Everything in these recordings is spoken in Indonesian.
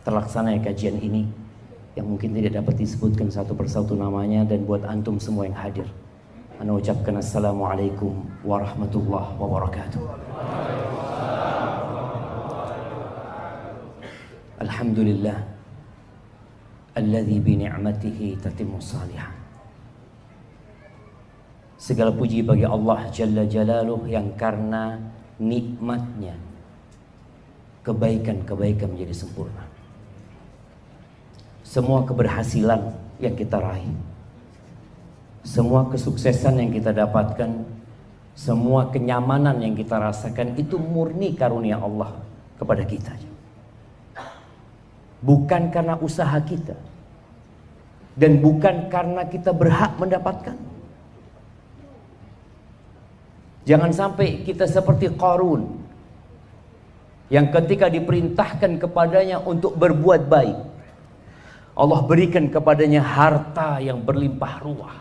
terlaksananya kajian ini yang mungkin tidak dapat disebutkan satu persatu namanya, dan buat antum semua yang hadir, ana ucapkan assalamualaikum warahmatullahi wabarakatuh. Alhamdulillah alladzi bi ni'matihi tatimmu shalihan. Segala puji bagi Allah Jalla Jalaluh yang karena nikmatnya kebaikan-kebaikan menjadi sempurna. Semua keberhasilan yang kita raih, semua kesuksesan yang kita dapatkan, semua kenyamanan yang kita rasakan, itu murni karunia Allah kepada kita. Bukan karena usaha kita, dan bukan karena kita berhak mendapatkan. Jangan sampai kita seperti Qarun yang ketika diperintahkan kepadanya untuk berbuat baik, Allah berikan kepadanya harta yang berlimpah ruah.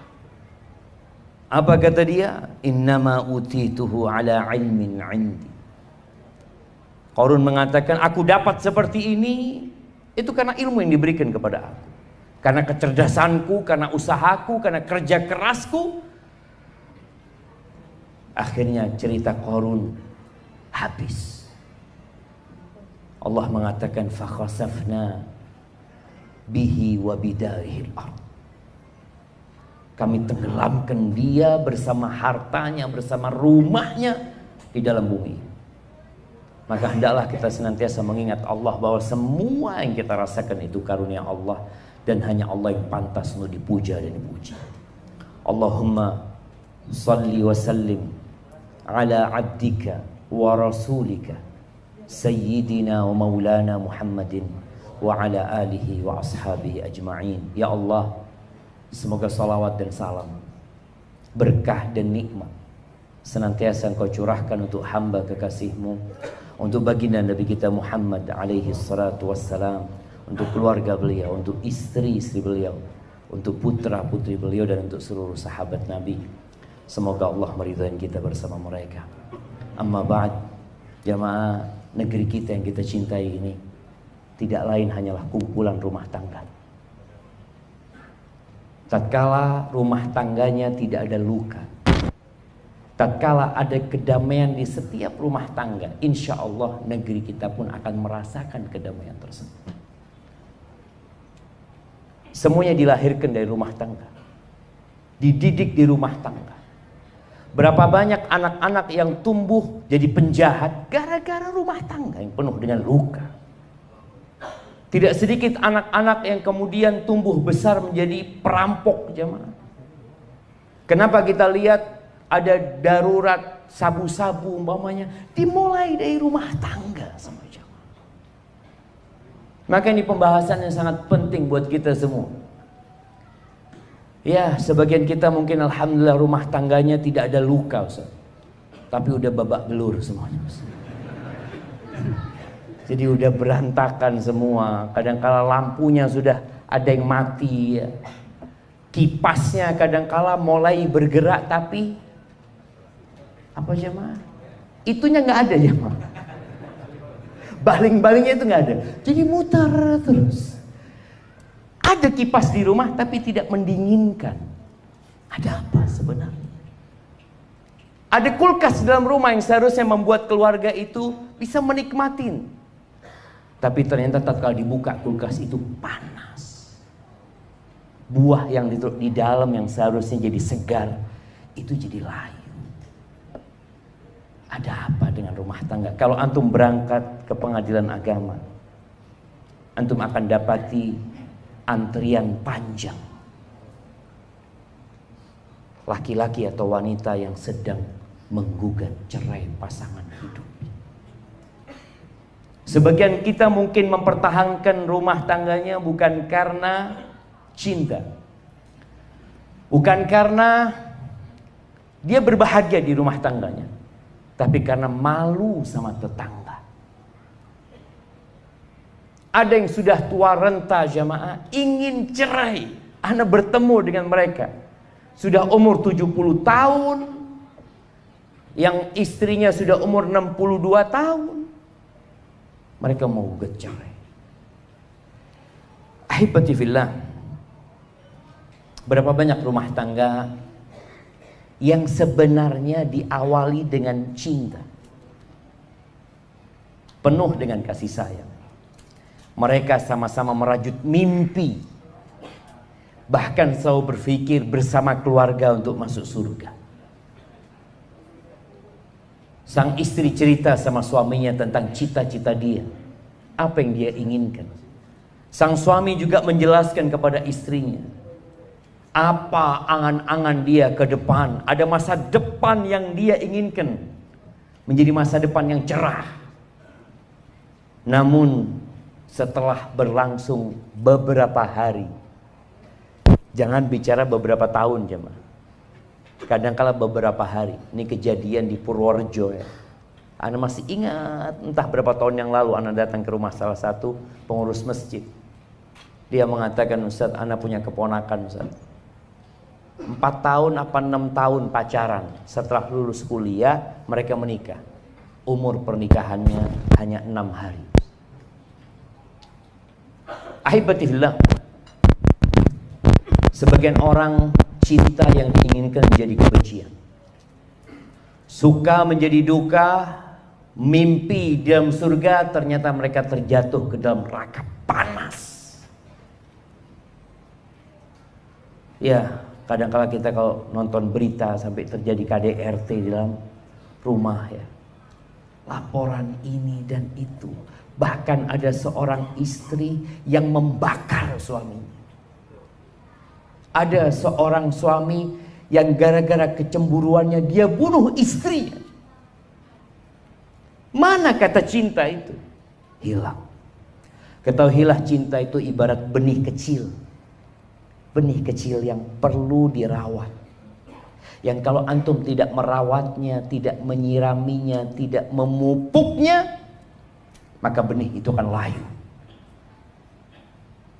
Apa kata dia? Innama utituhu ala ilmin indi. Qarun mengatakan, aku dapat seperti ini itu karena ilmu yang diberikan kepada aku, karena kecerdasanku, karena usahaku, karena kerja kerasku. Akhirnya cerita Qarun habis. Allah mengatakan fakhasafna bihi wa bidarihil ardh. Kami tenggelamkan dia bersama hartanya, bersama rumahnya di dalam bumi. Maka hendaklah kita senantiasa mengingat Allah bahwa semua yang kita rasakan itu karunia Allah, dan hanya Allah yang pantas untuk dipuja dan dipuji. Allahumma salli wa sallim ala abdika wa rasulika sayyidina wa maulana Muhammadin wa ala alihi wa ashabihi ajma'in. Ya Allah, semoga salawat dan salam, berkah dan nikmat senantiasa Engkau curahkan untuk hamba kekasih-Mu, untuk baginda Nabi kita Muhammad alaihi salatu wassalam, untuk keluarga beliau, untuk istri-istri beliau, untuk putra-putri beliau, dan untuk seluruh sahabat Nabi. Semoga Allah meridhai kita bersama mereka. Amma ba'd, jamaah, negeri kita yang kita cintai ini tidak lain hanyalah kumpulan rumah tangga. Tatkala rumah tangganya tidak ada luka, tatkala ada kedamaian di setiap rumah tangga, insya Allah negeri kita pun akan merasakan kedamaian tersebut. Semuanya dilahirkan dari rumah tangga, dididik di rumah tangga. Berapa banyak anak-anak yang tumbuh jadi penjahat gara-gara rumah tangga yang penuh dengan luka. Tidak sedikit anak-anak yang kemudian tumbuh besar menjadi perampok, jemaah. Kenapa kita lihat ada darurat sabu-sabu umpamanya dimulai dari rumah tangga sama jemaah. Maka ini pembahasan yang sangat penting buat kita semua. Ya, sebagian kita mungkin alhamdulillah rumah tangganya tidak ada luka, Ustaz. Tapi udah babak belur semuanya, Ustaz. Jadi udah berantakan semua. Kadangkala lampunya sudah ada yang mati, ya. Kipasnya kadangkala mulai bergerak tapi apa jemaah? Itunya nggak ada jemaah. Baling-balingnya itu nggak ada. Jadi muter terus. Ada kipas di rumah tapi tidak mendinginkan. Ada apa sebenarnya? Ada kulkas dalam rumah yang seharusnya membuat keluarga itu bisa menikmatin. Tapi ternyata tatkala dibuka kulkas itu panas. Buah yang di dalam yang seharusnya jadi segar itu jadi layu. Ada apa dengan rumah tangga? Kalau antum berangkat ke pengadilan agama, antum akan dapati antrian panjang. Laki-laki atau wanita yang sedang menggugat cerai pasangan hidup. Sebagian kita mungkin mempertahankan rumah tangganya bukan karena cinta, bukan karena dia berbahagia di rumah tangganya, tapi karena malu sama tetangga. Ada yang sudah tua renta jamaah, ingin cerai. Anda bertemu dengan mereka, sudah umur 70 tahun, yang istrinya sudah umur 62 tahun. Mereka mau gugat cerai. Ahibati fillah, berapa banyak rumah tangga yang sebenarnya diawali dengan cinta, penuh dengan kasih sayang. Mereka sama-sama merajut mimpi, bahkan selalu berpikir bersama keluarga untuk masuk surga. Sang istri cerita sama suaminya tentang cita-cita dia, apa yang dia inginkan. Sang suami juga menjelaskan kepada istrinya apa angan-angan dia ke depan. Ada masa depan yang dia inginkan menjadi masa depan yang cerah. Namun setelah berlangsung beberapa hari, jangan bicara beberapa tahun jemaah, kadangkala beberapa hari. Ini kejadian di Purworejo ya. Ana masih ingat, entah berapa tahun yang lalu Ana datang ke rumah salah satu pengurus masjid. Dia mengatakan, Ustaz, Ana punya keponakan, Ustaz. 4 tahun apa 6 tahun pacaran. Setelah lulus kuliah mereka menikah. Umur pernikahannya hanya 6 hari. Ahibatillah, sebagian orang cinta yang diinginkan menjadi kebencian, suka menjadi duka, mimpi di dalam surga, ternyata mereka terjatuh ke dalam neraka panas. Ya, kadang-kala kita kalau nonton berita sampai terjadi KDRT di dalam rumah ya, laporan ini dan itu. Bahkan ada seorang istri yang membakar suaminya. Ada seorang suami yang gara-gara kecemburuannya dia bunuh istrinya. Mana kata cinta itu? Hilang. Ketahuilah, cinta itu ibarat benih kecil. Benih kecil yang perlu dirawat. Yang kalau antum tidak merawatnya, tidak menyiraminya, tidak memupuknya, maka benih itu akan layu.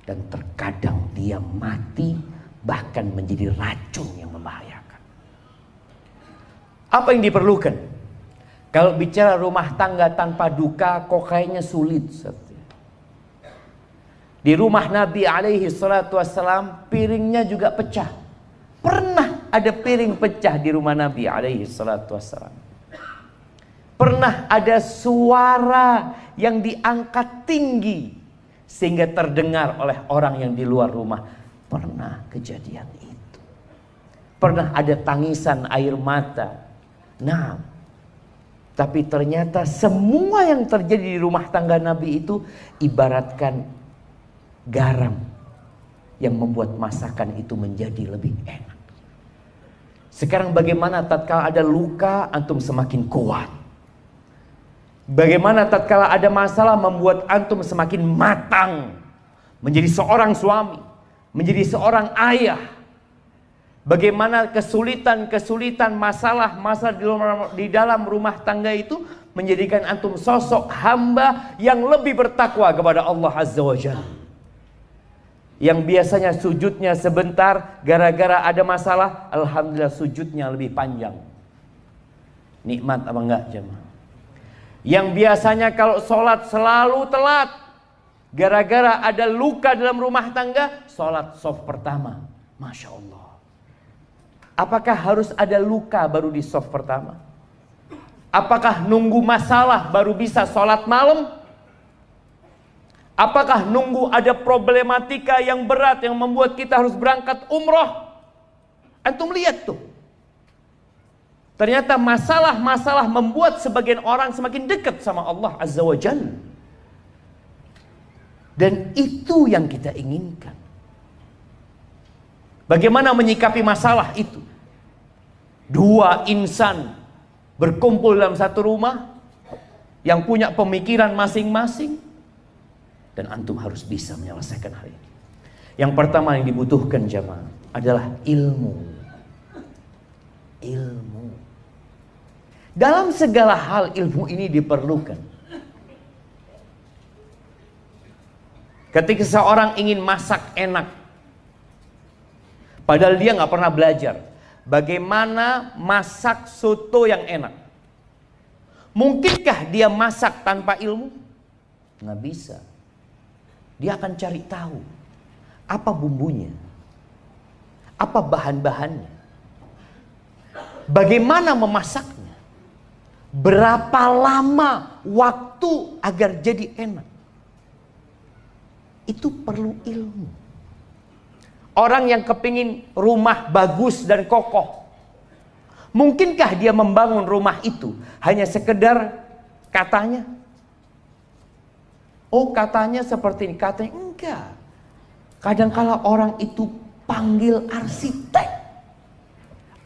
Dan terkadang dia mati, bahkan menjadi racun yang membahayakan. Apa yang diperlukan? Kalau bicara rumah tangga tanpa duka, kok kayaknya sulit. Di rumah Nabi alaihi salatu wassalam, piringnya juga pecah. Pernah ada piring pecah di rumah Nabi alaihi salatu wassalam. Pernah ada suara yang diangkat tinggi sehingga terdengar oleh orang yang di luar rumah. Pernah kejadian itu. Pernah ada tangisan air mata. Nah, tapi ternyata semua yang terjadi di rumah tangga Nabi itu ibaratkan garam yang membuat masakan itu menjadi lebih enak. Sekarang bagaimana tatkala ada luka, antum semakin kuat. Bagaimana tatkala ada masalah membuat antum semakin matang menjadi seorang suami, menjadi seorang ayah. Bagaimana kesulitan-kesulitan, masalah-masalah di dalam rumah tangga itu menjadikan antum sosok hamba yang lebih bertakwa kepada Allah Azza wa Jalla. Yang biasanya sujudnya sebentar, gara-gara ada masalah, alhamdulillah sujudnya lebih panjang. Nikmat apa enggak jemaah? Yang biasanya kalau sholat selalu telat, gara-gara ada luka dalam rumah tangga, sholat shaf pertama. Masya Allah. Apakah harus ada luka baru di shaf pertama? Apakah nunggu masalah baru bisa sholat malam? Apakah nunggu ada problematika yang berat yang membuat kita harus berangkat umroh? Antum lihat tuh. Ternyata masalah-masalah membuat sebagian orang semakin dekat sama Allah Azza wa Jalla. Dan itu yang kita inginkan. Bagaimana menyikapi masalah itu? Dua insan berkumpul dalam satu rumah yang punya pemikiran masing-masing. Dan antum harus bisa menyelesaikan hal ini. Yang pertama yang dibutuhkan jamaah adalah ilmu. Ilmu. Dalam segala hal ilmu ini diperlukan. Ketika seorang ingin masak enak, padahal dia nggak pernah belajar bagaimana masak soto yang enak, mungkinkah dia masak tanpa ilmu? Nggak bisa. Dia akan cari tahu. Apa bumbunya? Apa bahan-bahannya? Bagaimana memasaknya? Berapa lama waktu agar jadi enak? Itu perlu ilmu. Orang yang kepingin rumah bagus dan kokoh, mungkinkah dia membangun rumah itu hanya sekedar katanya? Oh, katanya seperti ini, katanya enggak. Kadangkala orang itu panggil arsitek.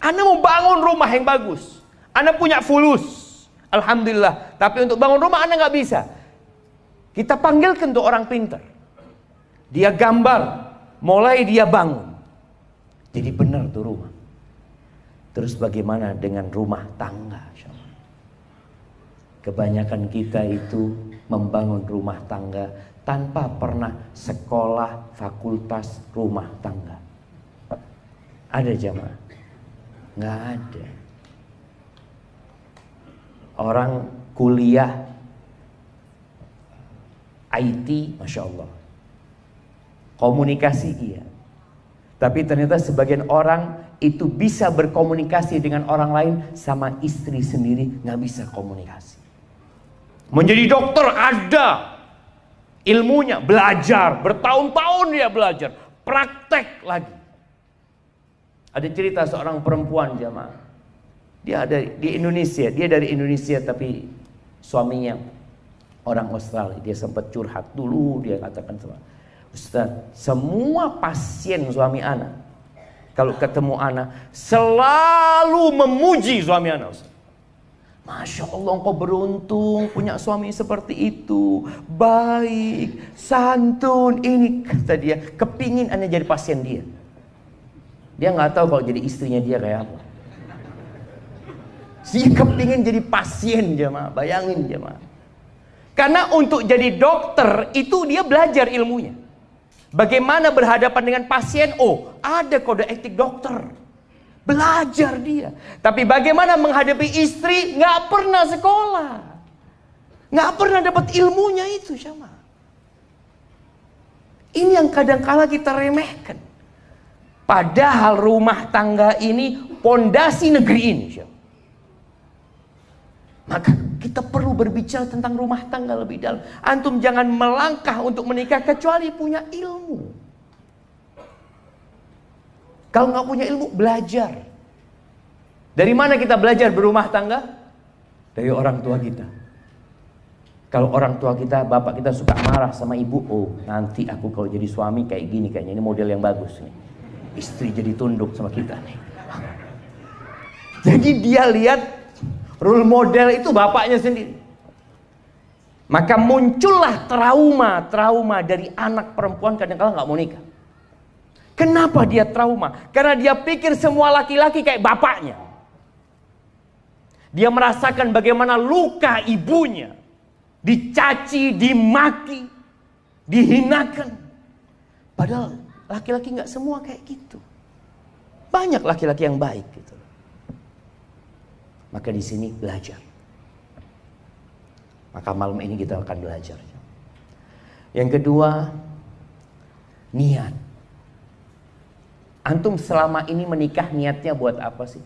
Anda mau bangun rumah yang bagus, Anda punya fulus, alhamdulillah. Tapi untuk bangun rumah Anda nggak bisa. Kita panggilkan tuh orang pintar. Dia gambar, mulai dia bangun. Jadi benar tuh rumah. Terus bagaimana dengan rumah tangga? Kebanyakan kita itu membangun rumah tangga tanpa pernah sekolah fakultas rumah tangga. Ada jamaah? Nggak ada. Orang kuliah IT, Masya Allah. Komunikasi iya. Tapi ternyata sebagian orang itu bisa berkomunikasi dengan orang lain, sama istri sendiri nggak bisa komunikasi. Menjadi dokter ada ilmunya, belajar, bertahun-tahun dia belajar, praktek lagi. Ada cerita seorang perempuan jamaah. Dia ada di Indonesia, dia dari Indonesia tapi suaminya orang Australia. Dia sempat curhat dulu, dia katakan sama Ustaz, semua pasien suami ana kalau ketemu ana selalu memuji suami ana, Ustaz. Masya Allah, engkau beruntung punya suami seperti itu, baik, santun. Ini kata dia, kepingin ana jadi pasien dia. Dia nggak tahu kalau jadi istrinya dia kayak apa. Dia kepingin jadi pasien jemaah, bayangin jemaah. Karena untuk jadi dokter itu dia belajar ilmunya. Bagaimana berhadapan dengan pasien? Oh, ada kode etik dokter. Belajar dia. Tapi bagaimana menghadapi istri? Nggak pernah sekolah. Nggak pernah dapat ilmunya itu jemaah. Ini yang kadang-kala kita remehkan. Padahal rumah tangga ini pondasi negeri ini. Maka kita perlu berbicara tentang rumah tangga lebih dalam. Antum jangan melangkah untuk menikah kecuali punya ilmu. Kalau nggak punya ilmu, belajar. Dari mana kita belajar berumah tangga? Dari orang tua kita. Kalau orang tua kita, bapak kita suka marah sama ibu, oh nanti aku kalau jadi suami kayak gini, kayaknya ini model yang bagus nih. Istri jadi tunduk sama kita nih. Jadi dia lihat role model itu bapaknya sendiri. Maka muncullah trauma dari anak perempuan kadang-kadang nggak mau nikah. Kenapa dia trauma? Karena dia pikir semua laki-laki kayak bapaknya. Dia merasakan bagaimana luka ibunya. Dicaci, dimaki, dihinakan. Padahal laki-laki nggak semua kayak gitu. Banyak laki-laki yang baik gitu. Maka di sini belajar. Maka malam ini kita akan belajar. Yang kedua, niat. Antum selama ini menikah niatnya buat apa sih?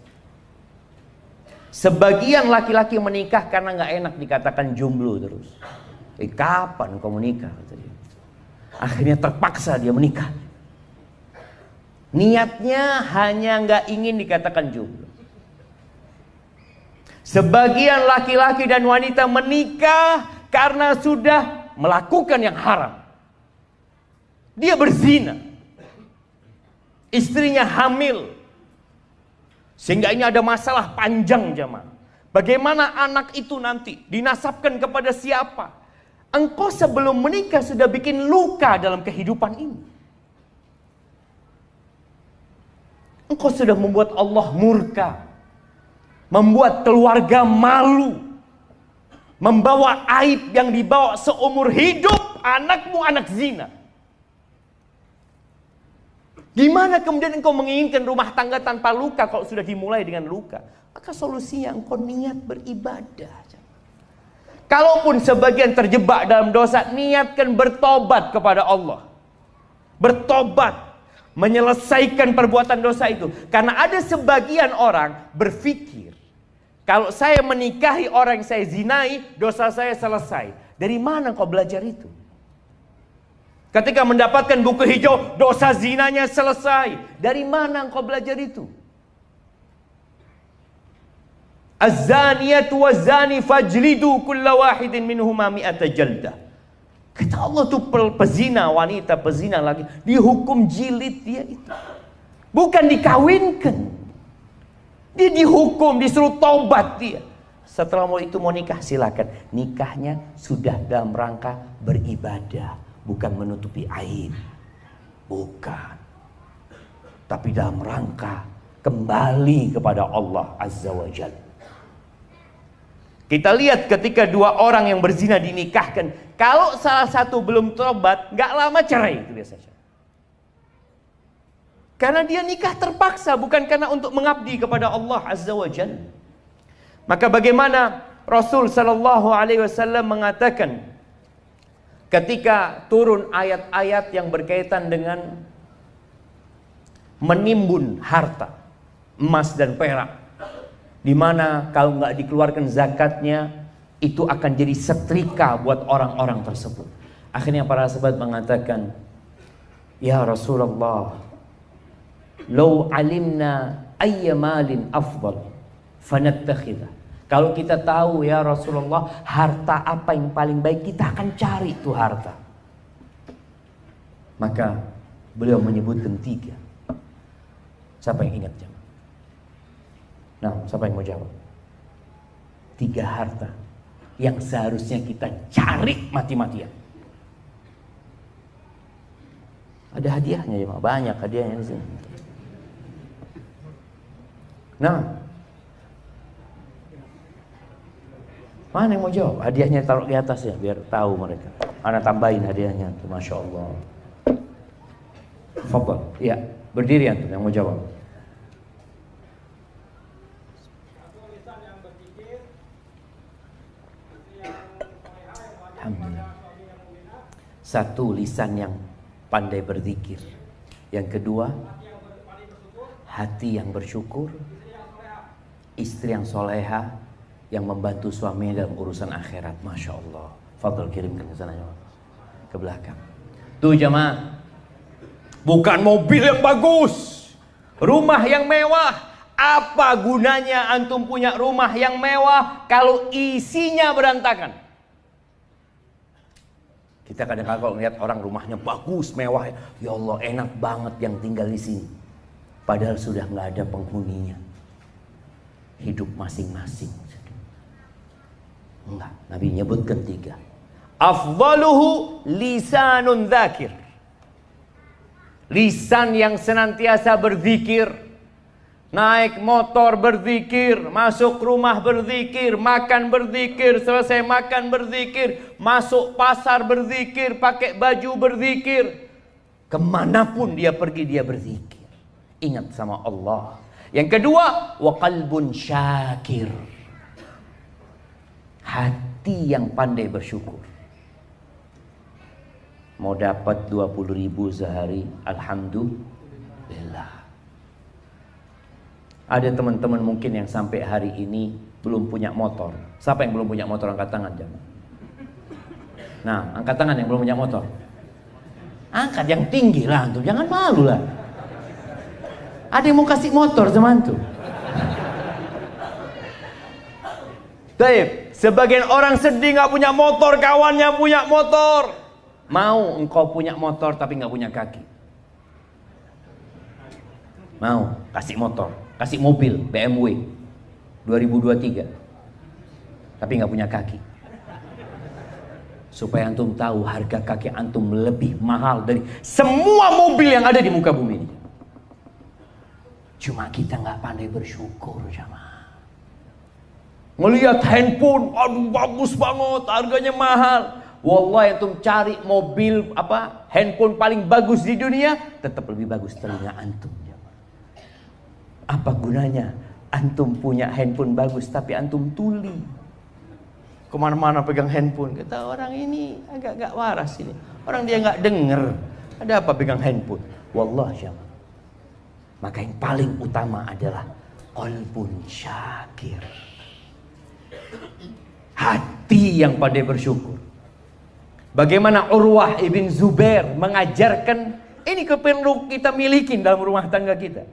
Sebagian laki-laki menikah karena nggak enak dikatakan jomblo terus. Kapan kau menikah? Akhirnya terpaksa dia menikah. Niatnya hanya nggak ingin dikatakan jomblo. Sebagian laki-laki dan wanita menikah karena sudah melakukan yang haram. Dia berzina. Istrinya hamil. Sehingga ini ada masalah panjang jemaah. Bagaimana anak itu nanti dinasabkan kepada siapa? Engkau sebelum menikah sudah bikin luka dalam kehidupan ini. Engkau sudah membuat Allah murka. Membuat keluarga malu. Membawa aib yang dibawa seumur hidup. Anakmu anak zina. Gimana kemudian engkau menginginkan rumah tangga tanpa luka kalau sudah dimulai dengan luka? Maka solusinya engkau niat beribadah. Kalaupun sebagian terjebak dalam dosa, niatkan bertobat kepada Allah. bertobat, menyelesaikan perbuatan dosa itu. Karena ada sebagian orang berpikir, kalau saya menikahi orang yang saya zinai, dosa saya selesai. Dari mana kau belajar itu? Ketika mendapatkan buku hijau, dosa zinanya selesai. Dari mana engkau belajar itu? Az-zaniyatu waz-zani fajlidu kulla wahidin minhuma mi'ata jaldah. Kata Allah tuh pezina, wanita pezina lagi, dihukum jilid dia itu. Bukan dikawinkan. Dia dihukum, disuruh taubat dia. Setelah itu mau nikah, silakan. Nikahnya sudah dalam rangka beribadah, bukan menutupi aib. Bukan. Tapi dalam rangka kembali kepada Allah Azza wa Jalla. Kita lihat ketika dua orang yang berzina dinikahkan, kalau salah satu belum tobat, gak lama cerai itu biasanya. Karena dia nikah terpaksa, bukan karena untuk mengabdi kepada Allah Azza wa Jalla. Maka bagaimana Rasul Sallallahu Alaihi Wasallam mengatakan ketika turun ayat-ayat yang berkaitan dengan menimbun harta emas dan perak, di mana kalau nggak dikeluarkan zakatnya itu akan jadi setrika buat orang-orang tersebut. Akhirnya para sahabat mengatakan, ya Rasulullah, lau alimna ayya malin afdal fanattakhidah. Kalau kita tahu ya Rasulullah, harta apa yang paling baik, kita akan cari itu harta. Maka beliau menyebutkan 3. Siapa yang ingat jemaah? Nah, siapa yang mau jawab? 3 harta yang seharusnya kita cari mati-matian. Ada hadiahnya ya, banyak hadiahnya di sini. Nah, mana yang mau jawab? Hadiahnya taruh di atas ya, biar tahu mereka. Ana tambahin hadiahnya tuh, masya Allah. Fadhal, ya, berdiri antum yang mau jawab. Alhamdulillah. 1, lisan yang pandai berzikir. Yang kedua, hati yang bersyukur. Istri yang soleha, yang membantu suaminya dalam urusan akhirat. Masya Allah. Fadl, kirimkan ke sana ke belakang. Tuh jamaah, bukan mobil yang bagus, rumah yang mewah. Apa gunanya antum punya rumah yang mewah kalau isinya berantakan? Kita kadang-kadang kalau melihat orang rumahnya bagus, mewah, ya Allah enak banget yang tinggal di sini. Padahal sudah nggak ada penghuninya. Hidup masing-masing. Enggak, Nabi nyebutkan 3. Afdaluhu lisanun dzakir. Lisan yang senantiasa berzikir. Naik motor berzikir, masuk rumah berzikir, makan berzikir, selesai makan berzikir, masuk pasar berzikir, pakai baju berzikir. Kemanapun dia pergi dia berzikir. Ingat sama Allah. Yang kedua, wa qalbun syakir. Hati yang pandai bersyukur. Mau dapat 20.000 sehari, alhamdulillah. Ada teman-teman mungkin yang sampai hari ini belum punya motor. Siapa yang belum punya motor, angkat tangan jangan. Nah, angkat tangan yang belum punya motor. Angkat yang tinggi lah antum, jangan malu lah. Ada yang mau kasih motor sama antum. Baik, sebagian orang sedih nggak punya motor, kawannya punya motor. Mau engkau punya motor tapi nggak punya kaki? Mau kasih motor, kasih mobil BMW 2023 tapi nggak punya kaki? Supaya antum tahu harga kaki antum lebih mahal dari semua mobil yang ada di muka bumi ini. Cuma kita nggak pandai bersyukur jamaah. Ngelihat handphone, aduh bagus banget, harganya mahal. Wallahi antum cari mobil handphone paling bagus di dunia, tetap lebih bagus telinga antum. Apa gunanya antum punya handphone bagus tapi antum tuli? Kemana-mana pegang handphone. Kata orang ini agak-agak waras ini. Orang dia nggak denger. Ada apa pegang handphone? Wallah jamaah. Maka yang paling utama adalah qalbun syakir. Hati yang pandai bersyukur. Bagaimana Urwah ibn Zubair mengajarkan, ini perlu kita miliki dalam rumah tangga kita.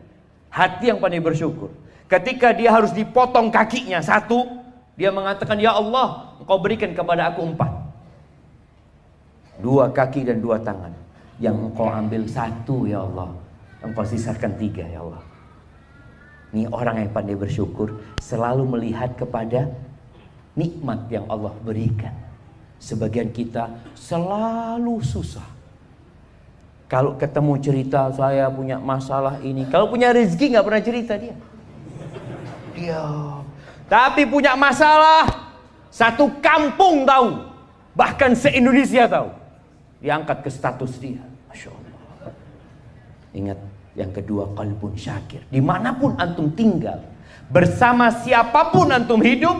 Hati yang pandai bersyukur. Ketika dia harus dipotong kakinya satu, dia mengatakan, ya Allah, Engkau berikan kepada aku 4. 2 kaki dan 2 tangan. Yang Engkau ambil 1 ya Allah, Engkau sisakan 3 ya Allah. Ini orang yang pandai bersyukur selalu melihat kepada nikmat yang Allah berikan. Sebagian kita selalu susah. Kalau ketemu cerita saya punya masalah ini, kalau punya rezeki nggak pernah cerita dia. Tapi punya masalah, satu kampung tahu, bahkan se-Indonesia tahu. Diangkat ke status dia. Masya Allah. Ingat, yang kedua qalbun syakir. Dimanapun antum tinggal, bersama siapapun antum hidup,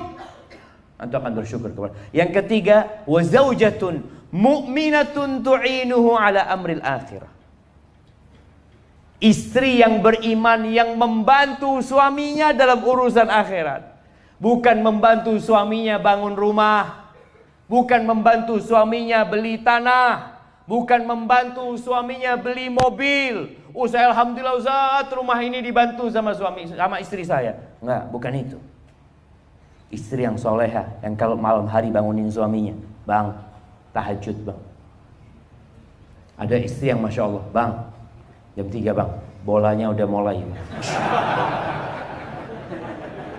antum akan bersyukur kepada. Yang ketiga, wa zaujatun mu'minatun tu'inuhu ala amril akhirah. Istri yang beriman yang membantu suaminya dalam urusan akhirat. Bukan membantu suaminya bangun rumah, bukan membantu suaminya beli tanah, bukan membantu suaminya beli mobil. Saya alhamdulillah Ustaz, rumah ini dibantu sama istri saya. Enggak, bukan itu. Istri yang soleha, yang kalau malam hari bangunin suaminya, bang, tahajud bang. Ada istri yang masya Allah, bang, jam 3 bang, bolanya udah mulai.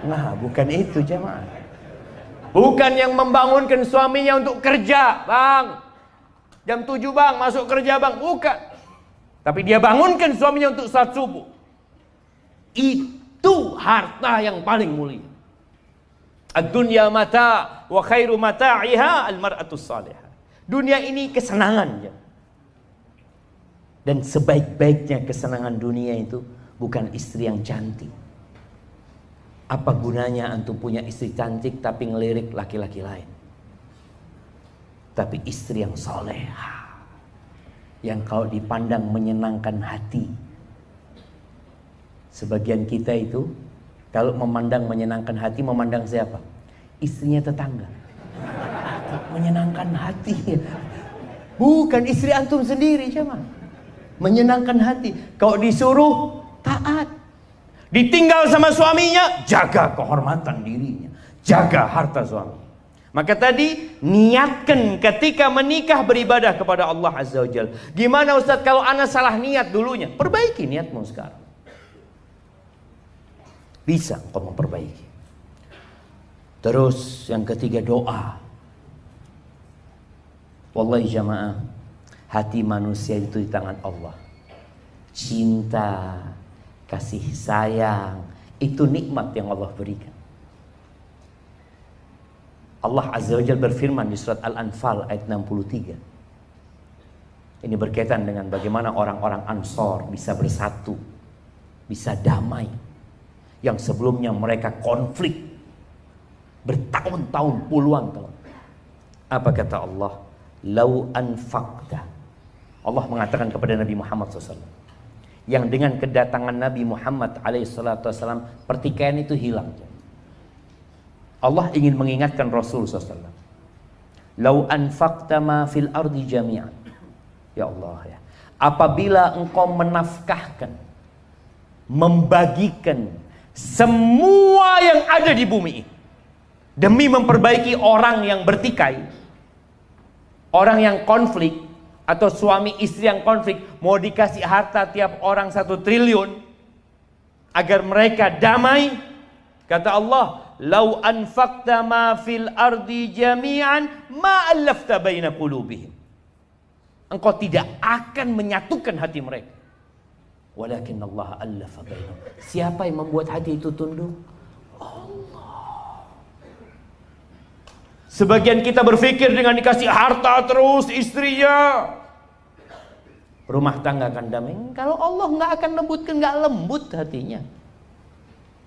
Nah, bukan itu jemaah. Bukan yang membangunkan suaminya untuk kerja, bang. Jam 7 bang, masuk kerja bang, bukan. Tapi dia bangunkan suaminya untuk salat subuh. Itu harta yang paling mulia. Ad-dunya mata wa khairu mata'iha al-mar'atus salihah. Dunia ini kesenangan ya. Dan sebaik-baiknya kesenangan dunia itu bukan istri yang cantik. Apa gunanya antum punya istri cantik tapi ngelirik laki-laki lain? Tapi istri yang soleha, yang kalau dipandang menyenangkan hati. Sebagian kita itu kalau memandang menyenangkan hati, memandang siapa? Istrinya tetangga. Menyenangkan hati. Bukan istri antum sendiri jemaah. Menyenangkan hati. Kalau disuruh taat. Ditinggal sama suaminya, jaga kehormatan dirinya, jaga harta suami. Maka tadi niatkan ketika menikah beribadah kepada Allah Azza wa Jalla. Gimana Ustaz kalau ana salah niat dulunya? Perbaiki niatmu sekarang. Bisa kau memperbaiki. Terus yang ketiga doa. Wallahi jamaah, hati manusia itu di tangan Allah. Cinta, kasih sayang, itu nikmat yang Allah berikan. Allah Azza wa Jalla berfirman di surat Al-Anfal ayat 63. Ini berkaitan dengan bagaimana orang-orang Ansor bisa bersatu, bisa damai. Yang sebelumnya mereka konflik bertahun-tahun, puluhan tahun. Apa kata Allah? Lau anfaqta. Allah mengatakan kepada Nabi Muhammad SAW, yang dengan kedatangan Nabi Muhammad SAW pertikaian itu hilang. Allah ingin mengingatkan Rasul SAW. Lau anfaqta ma fil ardi jami'an. Ya Allah ya. Apabila engkau menafkahkan, membagikan semua yang ada di bumi ini demi memperbaiki orang yang bertikai, orang yang konflik, atau suami istri yang konflik, mau dikasih harta tiap orang 1 triliun agar mereka damai. Kata Allah, lau anfaqta ma fil ardi jami'an ma allafta baina qulubihim. Engkau tidak akan menyatukan hati mereka. Walakin Allah allafa bainahum. Siapa yang membuat hati itu tunduk? Allah. Sebagian kita berpikir dengan dikasih harta terus istrinya, rumah tangga akan damai. Kalau Allah nggak akan lembutkan, nggak lembut hatinya.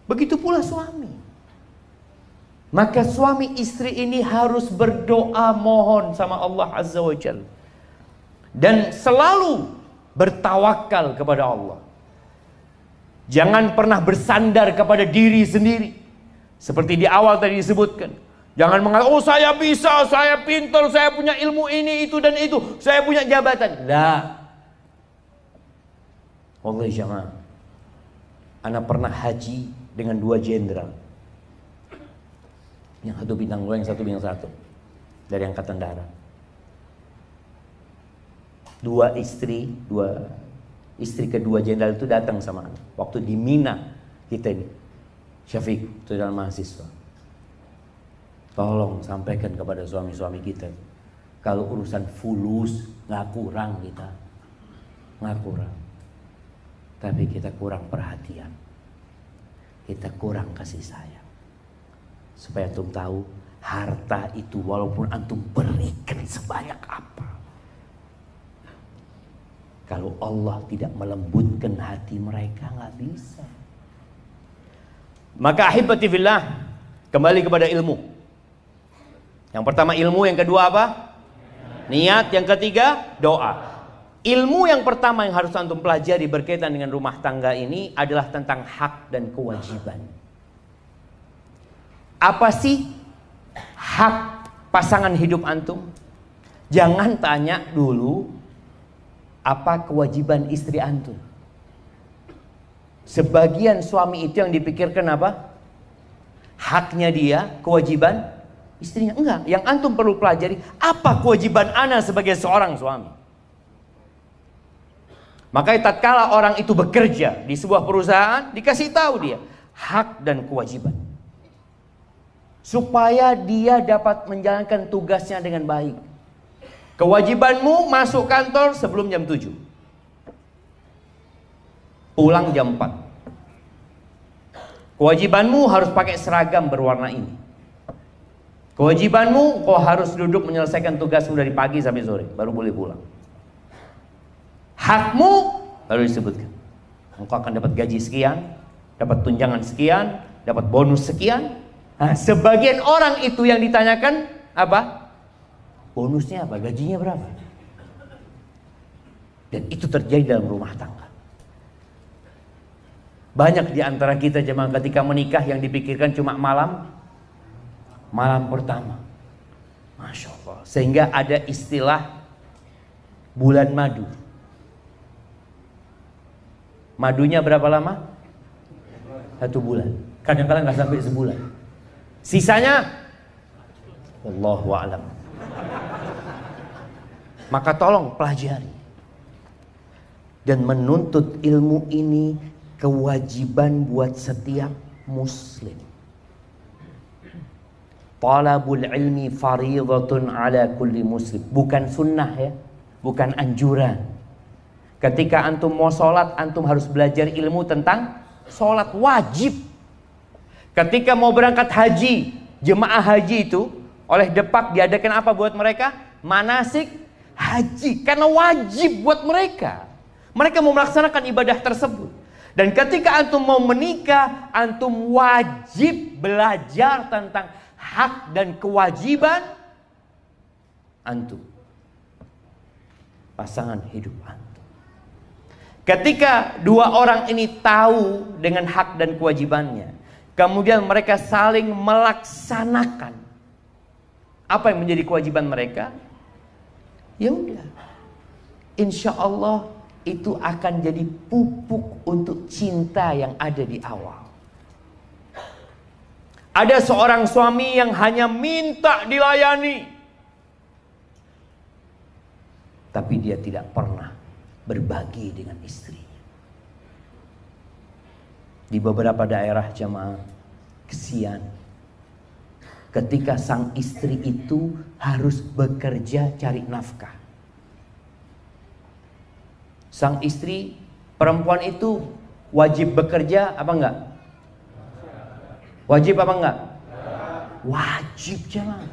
Begitu pula suami. Maka suami istri ini harus berdoa mohon sama Allah Azza wa Jalla. Dan selalu bertawakal kepada Allah. Jangan pernah bersandar kepada diri sendiri. Seperti di awal tadi disebutkan. Jangan mengatakan, oh saya bisa, saya pintar, saya punya ilmu ini, itu dan itu, saya punya jabatan. Lah. Wallahi jamaah, ana pernah haji dengan 2 jenderal. Yang satu bintang 2, yang satu bintang 1 dari angkatan darat. 2 istri kedua jenderal itu datang sama ana. Waktu di Mina kita ini, Syafiq, itu dalam mahasiswa. Tolong sampaikan kepada suami-suami kita, kalau urusan fulus nggak kurang kita, nggak kurang. Tapi kita kurang perhatian, kita kurang kasih sayang. Supaya antum tahu, harta itu walaupun antum berikan sebanyak apa, kalau Allah tidak melembutkan hati mereka, nggak bisa. Maka ahibati fillah, kembali kepada ilmu. Yang pertama ilmu, yang kedua apa? Niat, yang ketiga doa. Ilmu yang pertama yang harus antum pelajari berkaitan dengan rumah tangga ini adalah tentang hak dan kewajiban. Apa sih hak pasangan hidup antum? Jangan tanya dulu apa kewajiban istri antum. Sebagian suami itu yang dipikirkan apa? Haknya dia, kewajiban istrinya. Enggak, yang antum perlu pelajari, apa kewajiban ana sebagai seorang suami. Makanya tatkala orang itu bekerja di sebuah perusahaan, dikasih tahu dia hak dan kewajiban, supaya dia dapat menjalankan tugasnya dengan baik. Kewajibanmu masuk kantor sebelum jam 7, pulang jam 4. Kewajibanmu harus pakai seragam berwarna ini. Kewajibanmu kau harus duduk menyelesaikan tugasmu dari pagi sampai sore, baru boleh pulang. Hakmu baru disebutkan. Engkau akan dapat gaji sekian, dapat tunjangan sekian, dapat bonus sekian. Nah, sebagian orang itu yang ditanyakan apa? Bonusnya apa? Gajinya berapa? Dan itu terjadi dalam rumah tangga. Banyak di antara kita jemaah ketika menikah yang dipikirkan cuma malam pertama. Masya Allah. Sehingga ada istilah bulan madu. Madunya berapa lama? 1 bulan. Kadang-kadang gak sampai sebulan. Sisanya wallahu a'lam. Maka tolong pelajari. Dan menuntut ilmu ini kewajiban buat setiap muslim. Talabul ilmi fariidatun ala kulli muslim. Bukan sunnah ya, bukan anjuran. Ketika antum mau sholat, antum harus belajar ilmu tentang sholat, wajib. Ketika mau berangkat haji, jemaah haji itu oleh Depak diadakan apa buat mereka? Manasik haji, karena wajib buat mereka. Mereka mau melaksanakan ibadah tersebut. Dan ketika antum mau menikah, antum wajib belajar tentang hak dan kewajiban antum, pasangan hidup antum. Ketika 2 orang ini tahu dengan hak dan kewajibannya, kemudian mereka saling melaksanakan apa yang menjadi kewajiban mereka, ya udah, insya Allah itu akan jadi pupuk untuk cinta yang ada di awal. Ada seorang suami yang hanya minta dilayani, tapi dia tidak pernah berbagi dengan istrinya. Di beberapa daerah jamaah, kesian ketika sang istri itu harus bekerja cari nafkah. Sang istri perempuan itu wajib bekerja apa enggak? Wajib apa enggak? Wajib jamaah.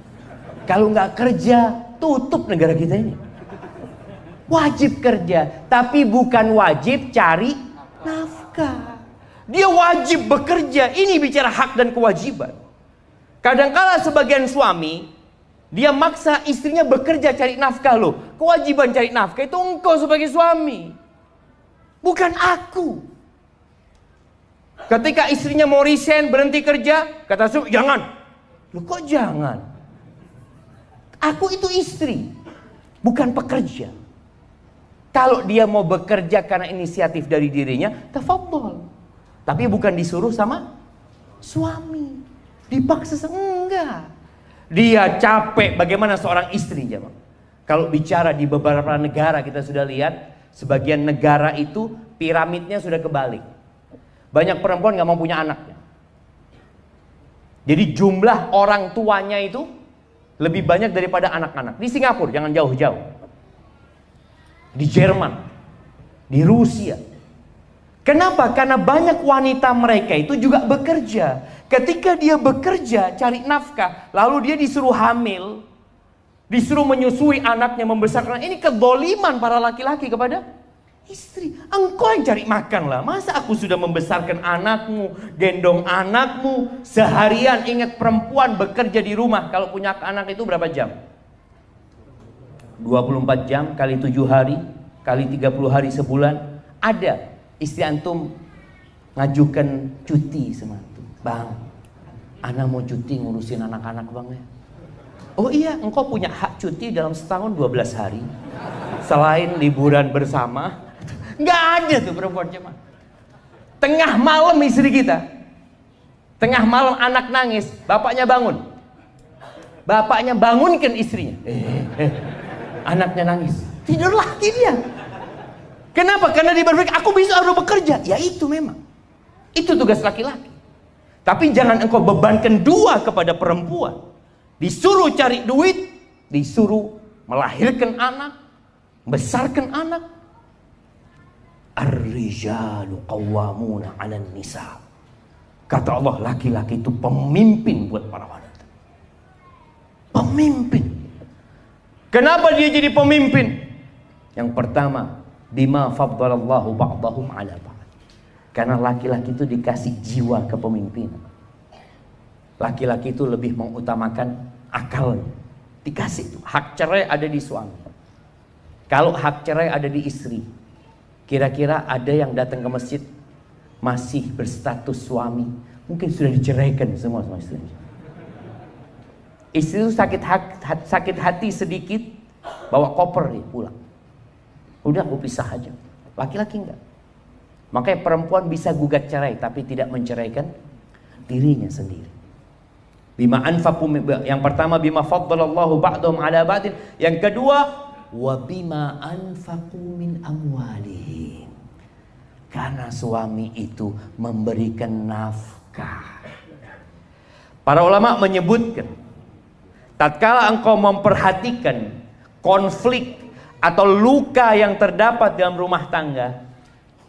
Kalau enggak kerja, tutup negara kita ini. Wajib kerja, tapi bukan wajib cari nafkah. Dia wajib bekerja. Ini bicara hak dan kewajiban. Kadangkala sebagian suami, dia maksa istrinya bekerja cari nafkah loh. Kewajiban cari nafkah itu engkau sebagai suami. bukan aku. Ketika istrinya mau resign, berhenti kerja, kata suami, jangan. Loh kok jangan? Aku itu istri, bukan pekerja. Kalau dia mau bekerja karena inisiatif dari dirinya, tafadhol. Tapi bukan disuruh sama suami. Dipaksa, enggak. Dia capek. Bagaimana seorang istri, jemaah? Kalau bicara di beberapa negara, kita sudah lihat, sebagian negara itu piramidnya sudah kebalik. Banyak perempuan gak mau punya anaknya. Jadi jumlah orang tuanya itu lebih banyak daripada anak-anak. Di Singapura, jangan jauh-jauh. Di Jerman, di Rusia. Kenapa? Karena banyak wanita mereka itu juga bekerja. Ketika dia bekerja, cari nafkah, lalu dia disuruh hamil, disuruh menyusui anaknya, membesarkan. Ini kezaliman para laki-laki kepada istri. Engkau yang cari makan lah. Masa aku sudah membesarkan anakmu, gendong anakmu seharian. Ingat, perempuan bekerja di rumah kalau punya anak itu berapa jam? 24 jam kali 7 hari kali 30 hari sebulan. Ada istri antum ngajukan cuti sama antum, bang, ana mau cuti ngurusin anak-anak bang ya. Oh iya, engkau punya hak cuti dalam setahun 12 hari selain liburan bersama. Nggak ada tuh perempuan jemaah. Tengah malam istri kita, tengah malam anak nangis, bapaknya bangun. Bapaknya bangunkan istrinya. Anaknya nangis, tidur lagi dia. Kenapa? Karena dia berpikir aku bisa harus bekerja. Ya itu memang, itu tugas laki-laki. Tapi jangan engkau bebankan dua kepada perempuan. Disuruh cari duit, disuruh melahirkan anak, besarkan anak. Ar-rijalu qawwamuna 'alan nisa. Kata Allah, laki-laki itu pemimpin buat para wanita. Pemimpin. Kenapa dia jadi pemimpin? Yang pertama, bima faddalallahu ba'dahum 'ala ba'd. Karena laki-laki itu dikasih jiwa kepemimpinan. Laki-laki itu lebih mengutamakan akalnya. Dikasih itu. Hak cerai ada di suami. Kalau hak cerai ada di istri. Kira-kira ada yang datang ke masjid masih berstatus suami, mungkin sudah diceraikan semua sama istri. Istri itu sakit hati sedikit, bawa koper dia pulang. Udah aku pisah aja. Laki-laki enggak. Makanya perempuan bisa gugat cerai tapi tidak menceraikan dirinya sendiri. Bima anfaqu, yang pertama bima faddalallahu ba'dahum 'ala ba'din. Yang kedua, wa bima anfaqu min amwalihim. Karena suami itu memberikan nafkah. Para ulama menyebutkan, tatkala engkau memperhatikan konflik atau luka yang terdapat dalam rumah tangga,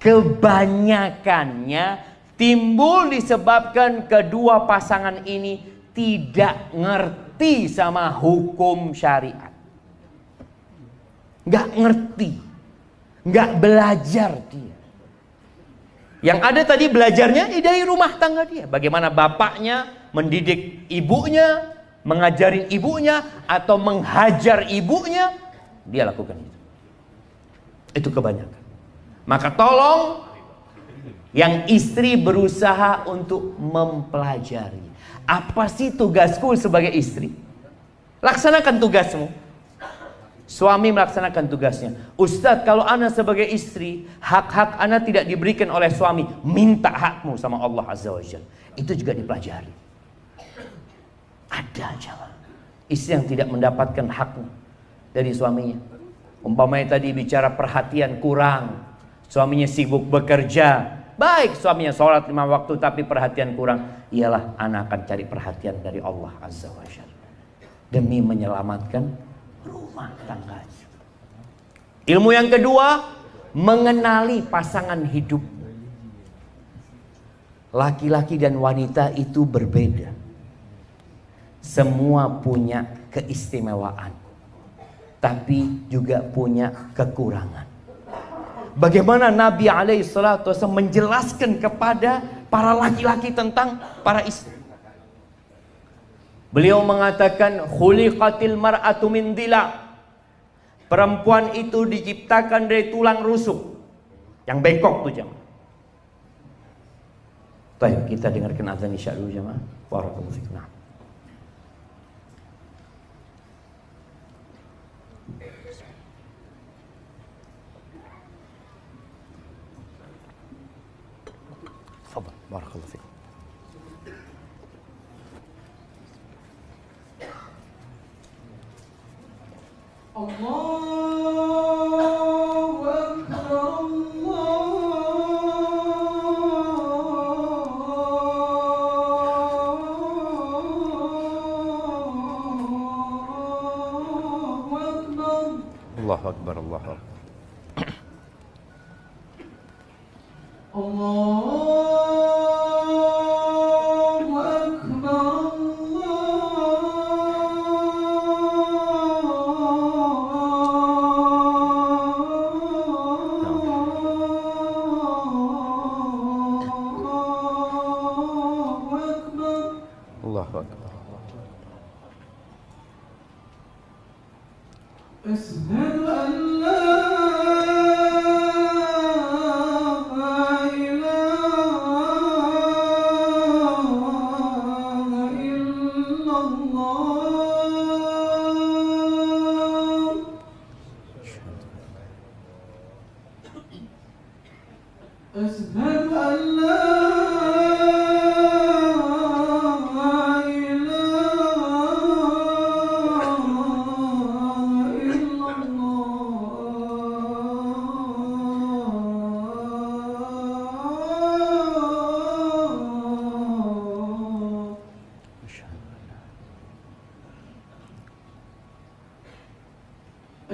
kebanyakannya timbul disebabkan kedua pasangan ini tidak ngerti sama hukum syariat. Nggak ngerti, nggak belajar dia. Yang ada tadi belajarnya dari rumah tangga dia. Bagaimana bapaknya mendidik ibunya, mengajarin ibunya, atau menghajar ibunya, dia lakukan itu. Itu kebanyakan. Maka tolong yang istri berusaha untuk mempelajari. Apa sih tugasku sebagai istri? Laksanakan tugasmu. Suami melaksanakan tugasnya. Ustadz, kalau ana sebagai istri, hak-hak ana tidak diberikan oleh suami, minta hakmu sama Allah Azza wa Jalla. Itu juga dipelajari. Ada jangan istri yang tidak mendapatkan haknya dari suaminya. Umpamanya tadi bicara perhatian kurang, suaminya sibuk bekerja, baik suaminya sholat 5 waktu tapi perhatian kurang. Iyalah, ana akan cari perhatian dari Allah Azza wa Jalla demi menyelamatkan rumah tangga. Ilmu yang kedua, mengenali pasangan hidup. Laki-laki dan wanita itu berbeda. Semua punya keistimewaan, tapi juga punya kekurangan. Bagaimana Nabi alaihissalatu wasallam menjelaskan kepada para laki-laki tentang para istri. Beliau mengatakan, khuliqatil mar'atu min dila. Perempuan itu diciptakan dari tulang rusuk. Yang bengkok tuh jamaah. Baik, kita dengarkan azan isya dulu jamaah. Barakallahu fikum. Nah. Tafadhal, barakallahu fikum. Allahu Akbar, Allahu Akbar, Allahu Akbar. Allahu Akbar, Allahu Akbar. أشهد أن لا إله إلا الله أشهد أن لا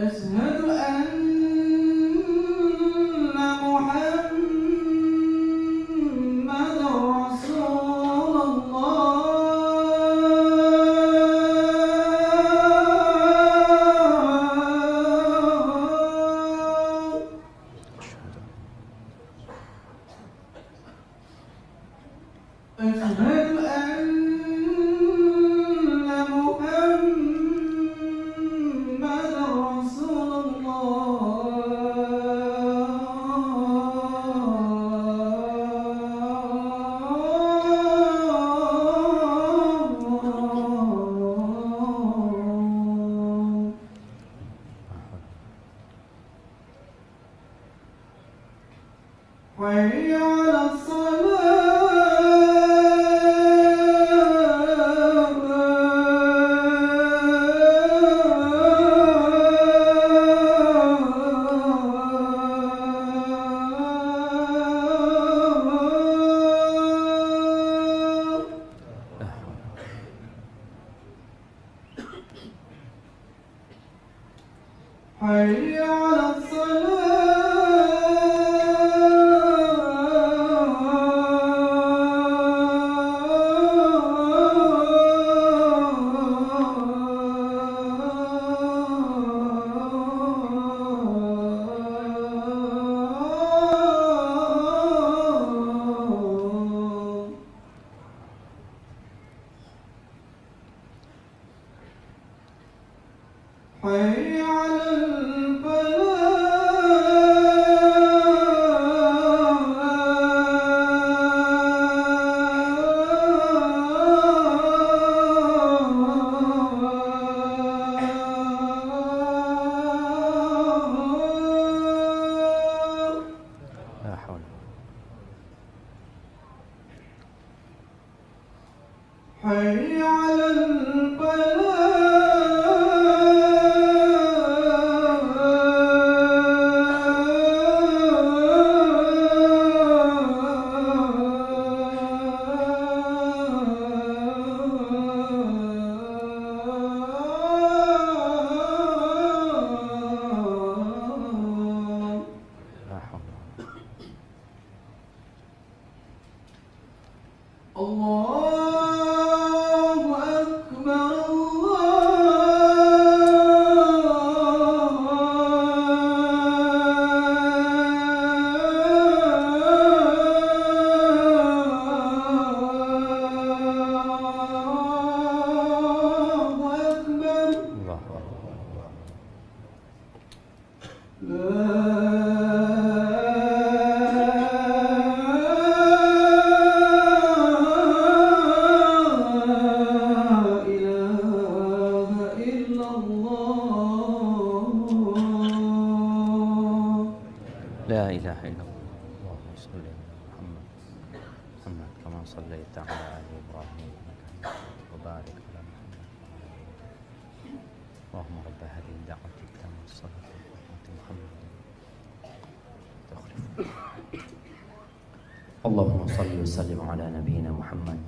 أشهد أن محمدا رسول الله أشهد أن محمدا رسول الله حي على حي على الصلاة حي على الفلاح لا حول. حي على الفلاح لا حول. الله أكبر الله أكبر الله أكبر. لا La ilaha illallah. Allahumma shalli ala Muhammad. Muhammad kama shallaita ala ali Ibrahim wa barik ala Muhammad. Allahumma rabb hadhihi ad-da'wati tammat as-salati wa Muhammad. Allahumma shalli wa sallim ala nabiyyina Muhammad.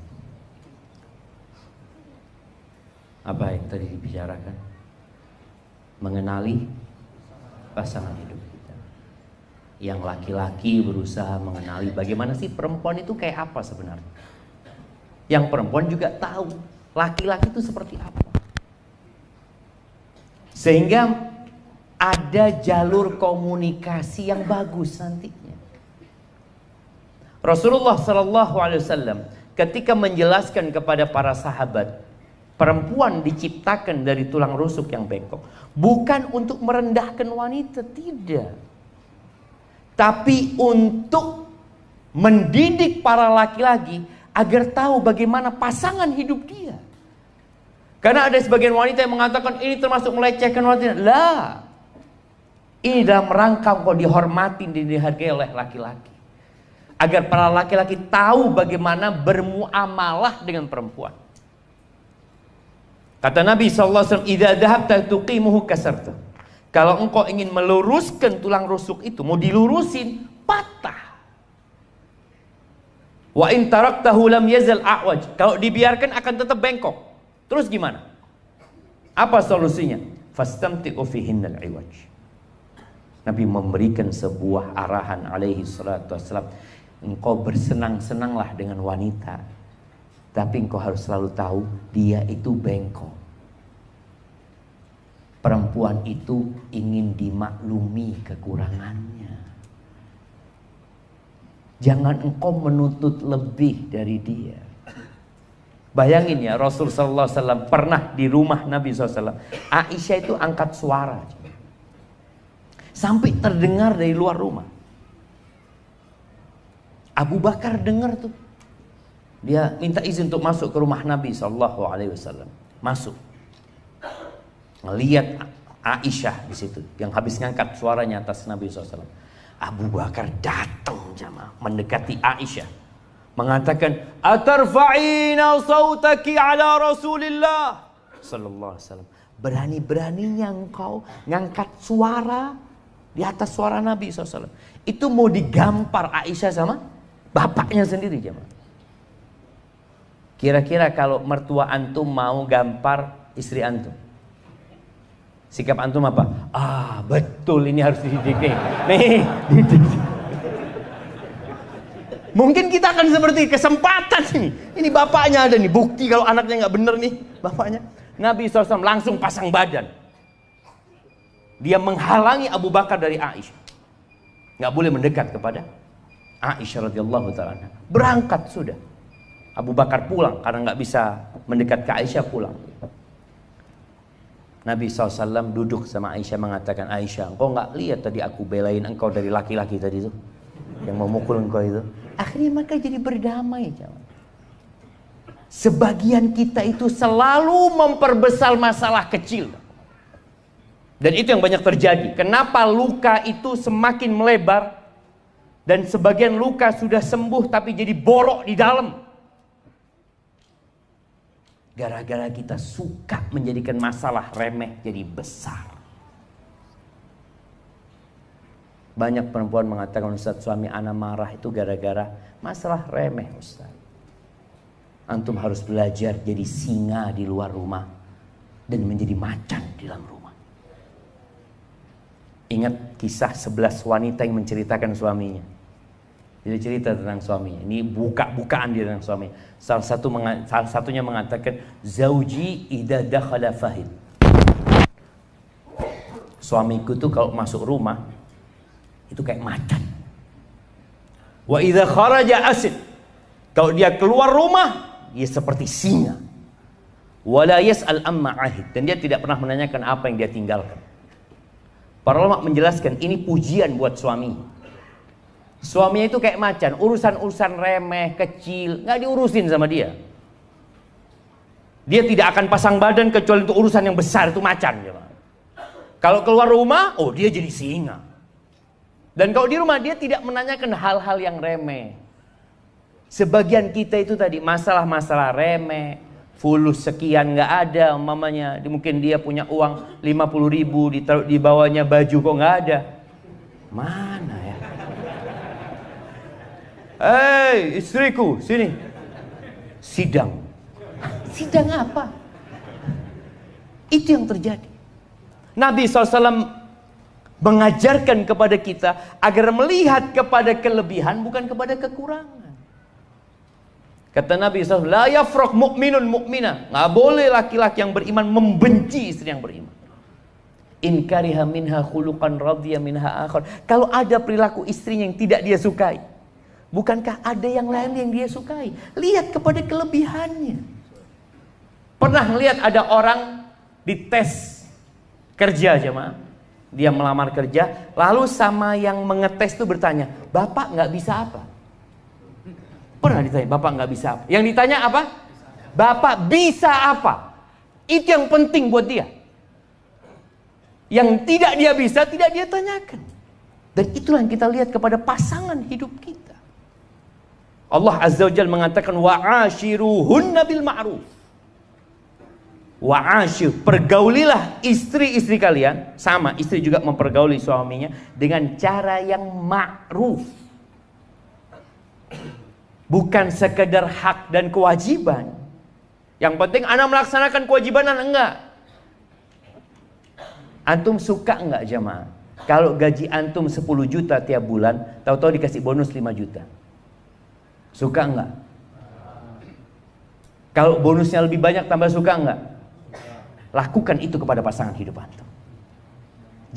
Apa yang tadi dibicarakan? Mengenali pasangan hidup kita. Yang laki-laki berusaha mengenali bagaimana sih perempuan itu kayak apa sebenarnya. Yang perempuan juga tahu laki-laki itu seperti apa. Sehingga ada jalur komunikasi yang bagus nantinya. Rasulullah SAW ketika menjelaskan kepada para sahabat, perempuan diciptakan dari tulang rusuk yang bengkok, bukan untuk merendahkan wanita, tidak, tapi untuk mendidik para laki-laki agar tahu bagaimana pasangan hidup dia. Karena ada sebagian wanita yang mengatakan ini termasuk melecehkan wanita. Lah, ini dalam rangka kau dihormati dan dihargai oleh laki-laki, agar para laki-laki tahu bagaimana bermuamalah dengan perempuan. Kata Nabi SAW, idza dhahabta tuqimuhu kasarta. Kalau engkau ingin meluruskan tulang rusuk itu, mau dilurusin, patah. Wa in taraktahu lam yazal a'waj. Kalau dibiarkan akan tetap bengkok. Terus gimana? Apa solusinya? Fastamti'u fihinnal iwaj. Nabi memberikan sebuah arahan alaihi salatu wassalam. Engkau bersenang-senanglah dengan wanita, tapi engkau harus selalu tahu dia itu bengkok. Perempuan itu ingin dimaklumi kekurangannya. Jangan engkau menuntut lebih dari dia. Bayangin ya, Rasul sallallahu alaihi wasallam pernah di rumah Nabi SAW, Aisyah itu angkat suara sampai terdengar dari luar rumah. Abu Bakar dengar tuh. Dia minta izin untuk masuk ke rumah Nabi SAW. Masuk, ngelihat Aisyah di situ yang habis ngangkat suaranya atas Nabi SAW. Abu Bakar datang jamaah mendekati Aisyah, mengatakan, "Atarfa'ina sautaki ala Rasulillah sallallahu alaihi wasallam." Berani-beraninya engkau ngangkat suara di atas suara Nabi SAW. Itu mau digampar Aisyah sama bapaknya sendiri jemaah. Kira-kira kalau mertua antum mau gampar istri antum, sikap antum apa? Ah, betul, ini harus dididik nih. Dididik. Mungkin kita akan seperti kesempatan ini. Ini bapaknya ada nih, bukti kalau anaknya nggak bener nih bapaknya. Nabi SAW langsung pasang badan. Dia menghalangi Abu Bakar dari Aisyah. Nggak boleh mendekat kepada Aisyah radhiyallahu ta'ala. Berangkat sudah. Abu Bakar pulang karena nggak bisa mendekat ke Aisyah, pulang. Nabi SAW duduk sama Aisyah mengatakan, Aisyah, engkau nggak lihat tadi aku belain engkau dari laki-laki tadi itu yang memukul engkau itu. Akhirnya mereka jadi berdamai. Sebagian kita itu selalu memperbesar masalah kecil. Dan itu yang banyak terjadi. Kenapa luka itu semakin melebar dan sebagian luka sudah sembuh tapi jadi borok di dalam? Gara-gara kita suka menjadikan masalah remeh jadi besar. Banyak perempuan mengatakan, Ustaz, suami ana marah itu gara-gara masalah remeh, Ustaz. Antum harus belajar jadi singa di luar rumah dan menjadi macan di dalam rumah. Ingat kisah 11 wanita yang menceritakan suaminya. Dia cerita tentang suaminya. Ini buka-bukaan dia tentang suaminya. Salah satunya mengatakan, Zauji idza dakhala fahid. Suamiku tuh kalau masuk rumah itu kayak macan. Wa idza kharaja asid. Kalau dia keluar rumah, dia seperti singa. Wala yas'al amma ahid. Dan dia tidak pernah menanyakan apa yang dia tinggalkan. Para ulama menjelaskan ini pujian buat suami. Suaminya itu kayak macan, urusan-urusan remeh, kecil, nggak diurusin sama dia. Dia tidak akan pasang badan kecuali untuk urusan yang besar, itu macan. Kalau keluar rumah, oh dia jadi singa. Dan kalau di rumah dia tidak menanyakan hal-hal yang remeh. Sebagian kita itu tadi masalah-masalah remeh, fulus sekian nggak ada, umpamanya mungkin dia punya uang 50.000, di bawahnya baju kok nggak ada. Mana ya? Hei istriku, sini. Sidang. Sidang apa? Itu yang terjadi. Nabi SAW mengajarkan kepada kita agar melihat kepada kelebihan bukan kepada kekurangan. Kata Nabi SAW, la yafraq mu'minun mu'minah. Nggak boleh laki-laki yang beriman membenci istri yang beriman. In kariha minha khuluqan radhiya minha akhar. Kalau ada perilaku istrinya yang tidak dia sukai, bukankah ada yang lain yang dia sukai? Lihat kepada kelebihannya. Pernah lihat ada orang dites kerja jemaah. Dia melamar kerja, lalu sama yang mengetes itu bertanya, "Bapak nggak bisa apa?" Pernah ditanya, "Bapak nggak bisa apa?" Yang ditanya apa? "Bapak bisa apa?" Itu yang penting buat dia. Yang tidak dia bisa, tidak dia tanyakan. Dan itulah yang kita lihat kepada pasangan hidup kita. Allah Azza wa Jalla mengatakan, "Wa'ashiruhunna bil ma'ruf." Wa'ashir, pergaulilah istri-istri kalian, sama istri juga mempergauli suaminya dengan cara yang ma'ruf. Bukan sekedar hak dan kewajiban. Yang penting anak melaksanakan kewajiban anak, enggak. Antum suka enggak jamaah? Kalau gaji antum 10 juta tiap bulan, tahu-tahu dikasih bonus 5 juta. Suka enggak? Kalau bonusnya lebih banyak tambah suka enggak? Lakukan itu kepada pasangan hidup antum.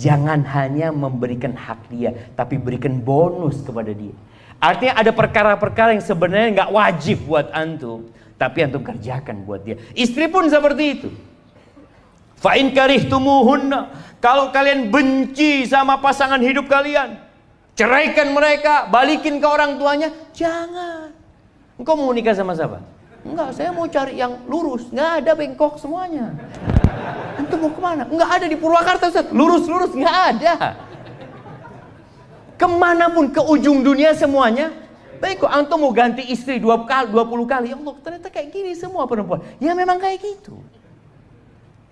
Jangan hanya memberikan hak dia, tapi berikan bonus kepada dia. Artinya ada perkara-perkara yang sebenarnya nggak wajib buat antum, tapi antum kerjakan buat dia. Istri pun seperti itu. Fa in karihtumuhunna, kalau kalian benci sama pasangan hidup kalian, ceraikan mereka, balikin ke orang tuanya. Jangan. Engkau mau nikah sama siapa? Enggak, saya mau cari yang lurus. Nggak ada bengkok semuanya. Antum mau kemana? Nggak ada di Purwakarta, Ustaz. Lurus-lurus nggak ada. Kemanapun, ke ujung dunia semuanya. Baik kok antum mau ganti istri 20 kali. Ya Allah, ternyata kayak gini semua perempuan. Ya memang kayak gitu.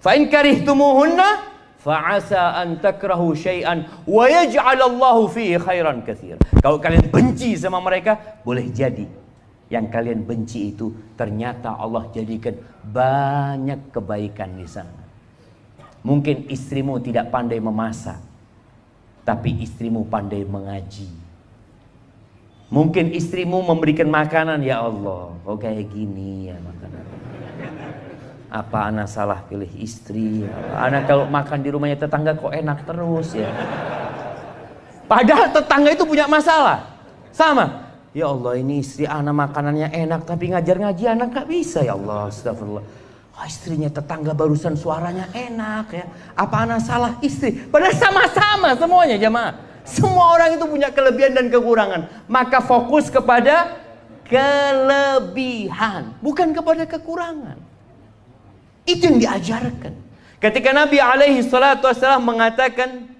Fa in karihtumuhunna fa'asa an takrahu syai'an wa yaj'alallahu fihi khairan katsira. Kalau kalian benci sama mereka, boleh jadi yang kalian benci itu ternyata Allah jadikan banyak kebaikan di sana. Mungkin istrimu tidak pandai memasak, tapi istrimu pandai mengaji. Mungkin istrimu memberikan makanan, ya Allah, kok kayak gini ya makanan. Apa anak salah pilih istri? Anak kalau makan di rumahnya tetangga kok enak terus ya. Padahal tetangga itu punya masalah. Sama. Ya Allah, ini istri anak makanannya enak, tapi ngajar ngaji anak gak bisa, ya Allah, astagfirullah. Istrinya tetangga barusan suaranya enak ya. Apa anak salah istri? Padahal sama-sama semuanya jamaah. Semua orang itu punya kelebihan dan kekurangan. Maka fokus kepada kelebihan, bukan kepada kekurangan. Itu yang diajarkan. Ketika Nabi alaihi salatu wassalam mengatakan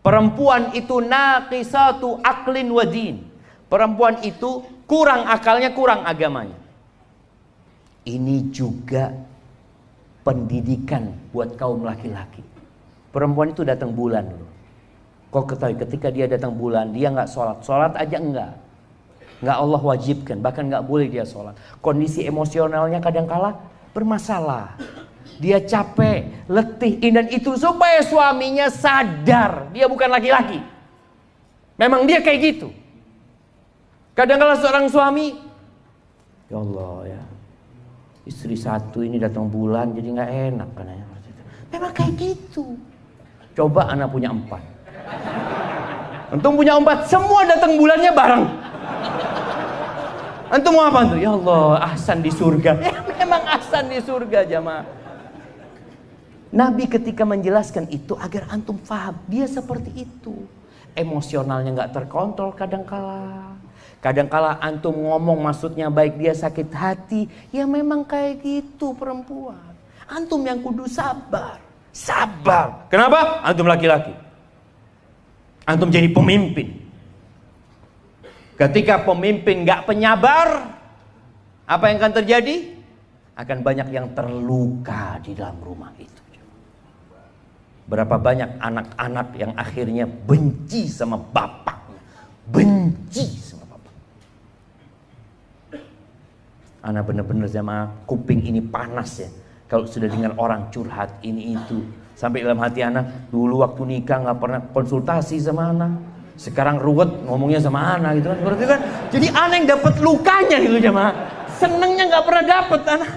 perempuan itu naqisatu aqlin wa din. Perempuan itu kurang akalnya, kurang agamanya. Ini juga pendidikan buat kaum laki-laki. Perempuan itu datang bulan loh. Kau ketahui ketika dia datang bulan, dia nggak sholat. Sholat aja enggak. Nggak Allah wajibkan, bahkan nggak boleh dia sholat. Kondisi emosionalnya kadangkala bermasalah. Dia capek, letih, dan itu supaya suaminya sadar dia bukan laki-laki. Memang dia kayak gitu. Kadang-kala seorang suami, ya Allah ya, istri satu ini datang bulan jadi nggak enak katanya. Memang kayak gitu. Coba anak punya 4. Antum punya 4, semua datang bulannya bareng. Antum mau apa tuh? Ya Allah, ahsan di surga. Ya, memang ahsan di surga jamaah. Nabi ketika menjelaskan itu agar antum paham, dia seperti itu. Emosionalnya nggak terkontrol kadangkala. Kadangkala antum ngomong maksudnya baik, dia sakit hati. Ya memang kayak gitu perempuan. Antum yang kudu sabar. Sabar. Kenapa? Antum laki-laki. Antum jadi pemimpin. Ketika pemimpin gak penyabar, apa yang akan terjadi? Akan banyak yang terluka di dalam rumah itu. Berapa banyak anak-anak yang akhirnya benci sama bapaknya. Benci sama bapak. Anak benar-benar sama kuping ini panas ya. Kalau sudah dengar orang curhat ini itu. Sampai dalam hati anak, dulu waktu nikah gak pernah konsultasi sama anak. Sekarang ruwet ngomongnya sama anak gitu kan. Berarti kan jadi anak yang dapat lukanya gitu jemaah. Senengnya gak pernah dapat anak.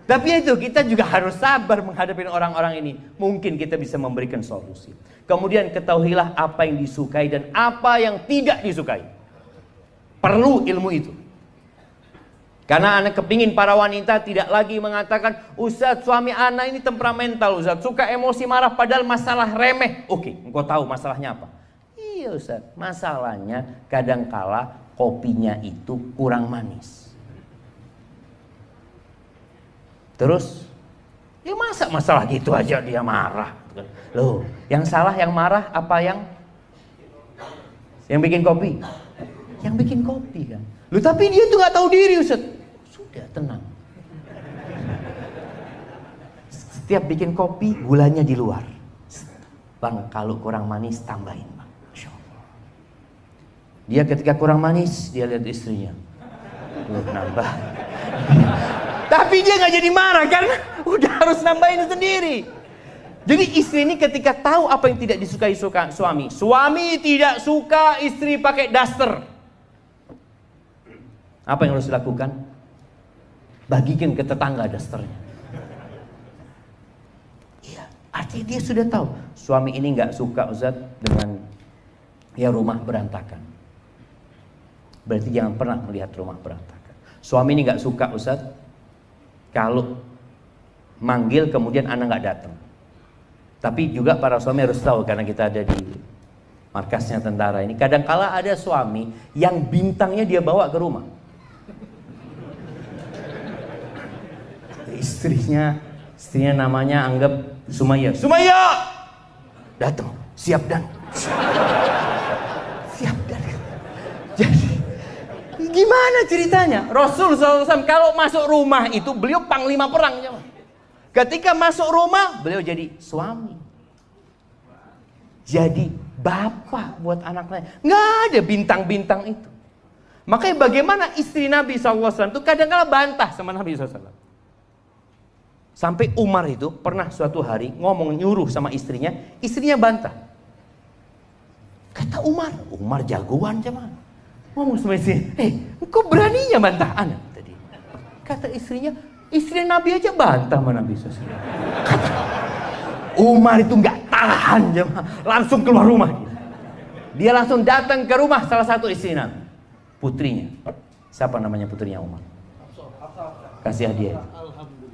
Tapi itu kita juga harus sabar menghadapi orang-orang ini. Mungkin kita bisa memberikan solusi. Kemudian ketahuilah apa yang disukai dan apa yang tidak disukai. Perlu ilmu itu. Karena anak kepingin para wanita tidak lagi mengatakan, Ustaz suami anak ini temperamental Ustaz. Suka emosi marah padahal masalah remeh. Oke, engkau tahu masalahnya apa? Iya Ustaz, masalahnya kadangkala kopinya itu kurang manis. Terus, ya masa masalah gitu aja dia marah. Loh, yang salah yang marah apa yang bikin kopi? Yang bikin kopi kan. Loh tapi dia tuh gak tahu diri Ustaz. Sudah tenang. Setiap bikin kopi gulanya di luar. Bang kalau kurang manis tambahin bang. Dia ketika kurang manis dia lihat istrinya. Loh nambah. Tapi dia gak jadi marah kan? Udah harus nambahin sendiri. Jadi istri ini ketika tahu apa yang tidak disukai suami. Suami tidak suka istri pakai daster. Apa yang harus dilakukan? Bagikan ke tetangga dasternya. Iya, artinya dia sudah tahu. Suami ini gak suka Ustaz dengan ya rumah berantakan. Berarti jangan pernah melihat rumah berantakan. Suami ini gak suka Ustaz kalau manggil kemudian anak gak datang. Tapi juga para suami harus tahu, karena kita ada di markasnya tentara ini, kadangkala ada suami yang bintangnya dia bawa ke rumah. Istrinya namanya anggap Sumaya. Sumaya datang, siap dan jadi gimana ceritanya? Rasul SAW kalau masuk rumah itu beliau panglima perang. Ketika masuk rumah beliau jadi suami. Jadi bapak buat anaknya. Nggak ada bintang-bintang itu. Makanya bagaimana istri Nabi SAW itu kadang-kadang bantah sama Nabi SAW. Sampai Umar itu pernah suatu hari ngomong nyuruh sama istrinya bantah. Kata Umar jagoan cuman. Ngomong sama istri, kok beraninya bantah anak tadi? Kata istrinya, istri Nabi aja bantah sama Nabi SAW. Umar itu nggak tahan, langsung keluar rumah. Dia langsung datang ke rumah salah satu istri Nabi, putrinya. Siapa namanya putrinya Umar? Kasih hadiah.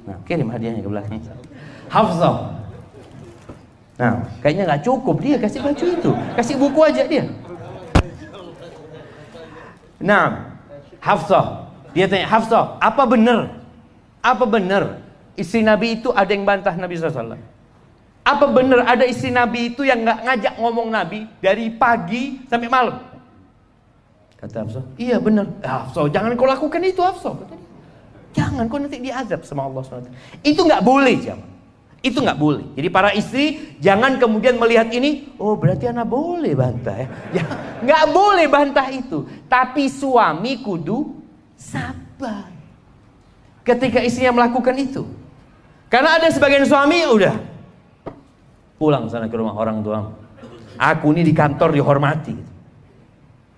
Nah, kirim hadiahnya ke belakang. Hafsah. Nah, kayaknya nggak cukup dia kasih baju itu, kasih buku aja dia. Nah, Hafsah, dia tanya, Hafsah, apa benar istri Nabi itu ada yang bantah Nabi SAW? Apa benar ada istri Nabi itu yang nggak ngajak ngomong Nabi dari pagi sampai malam? Kata Hafsah, iya benar. Hafsah, jangan kau lakukan itu Hafsah. Jangan, kau nanti diazab sama Allah SWT. Itu nggak boleh jamaah. Itu nggak boleh. Jadi para istri jangan kemudian melihat ini, oh berarti anak boleh bantah ya. Nggak boleh bantah itu. Tapi suami kudu sabar ketika istrinya melakukan itu. Karena ada sebagian suami udah pulang sana ke rumah orang tua. Aku ini di kantor dihormati.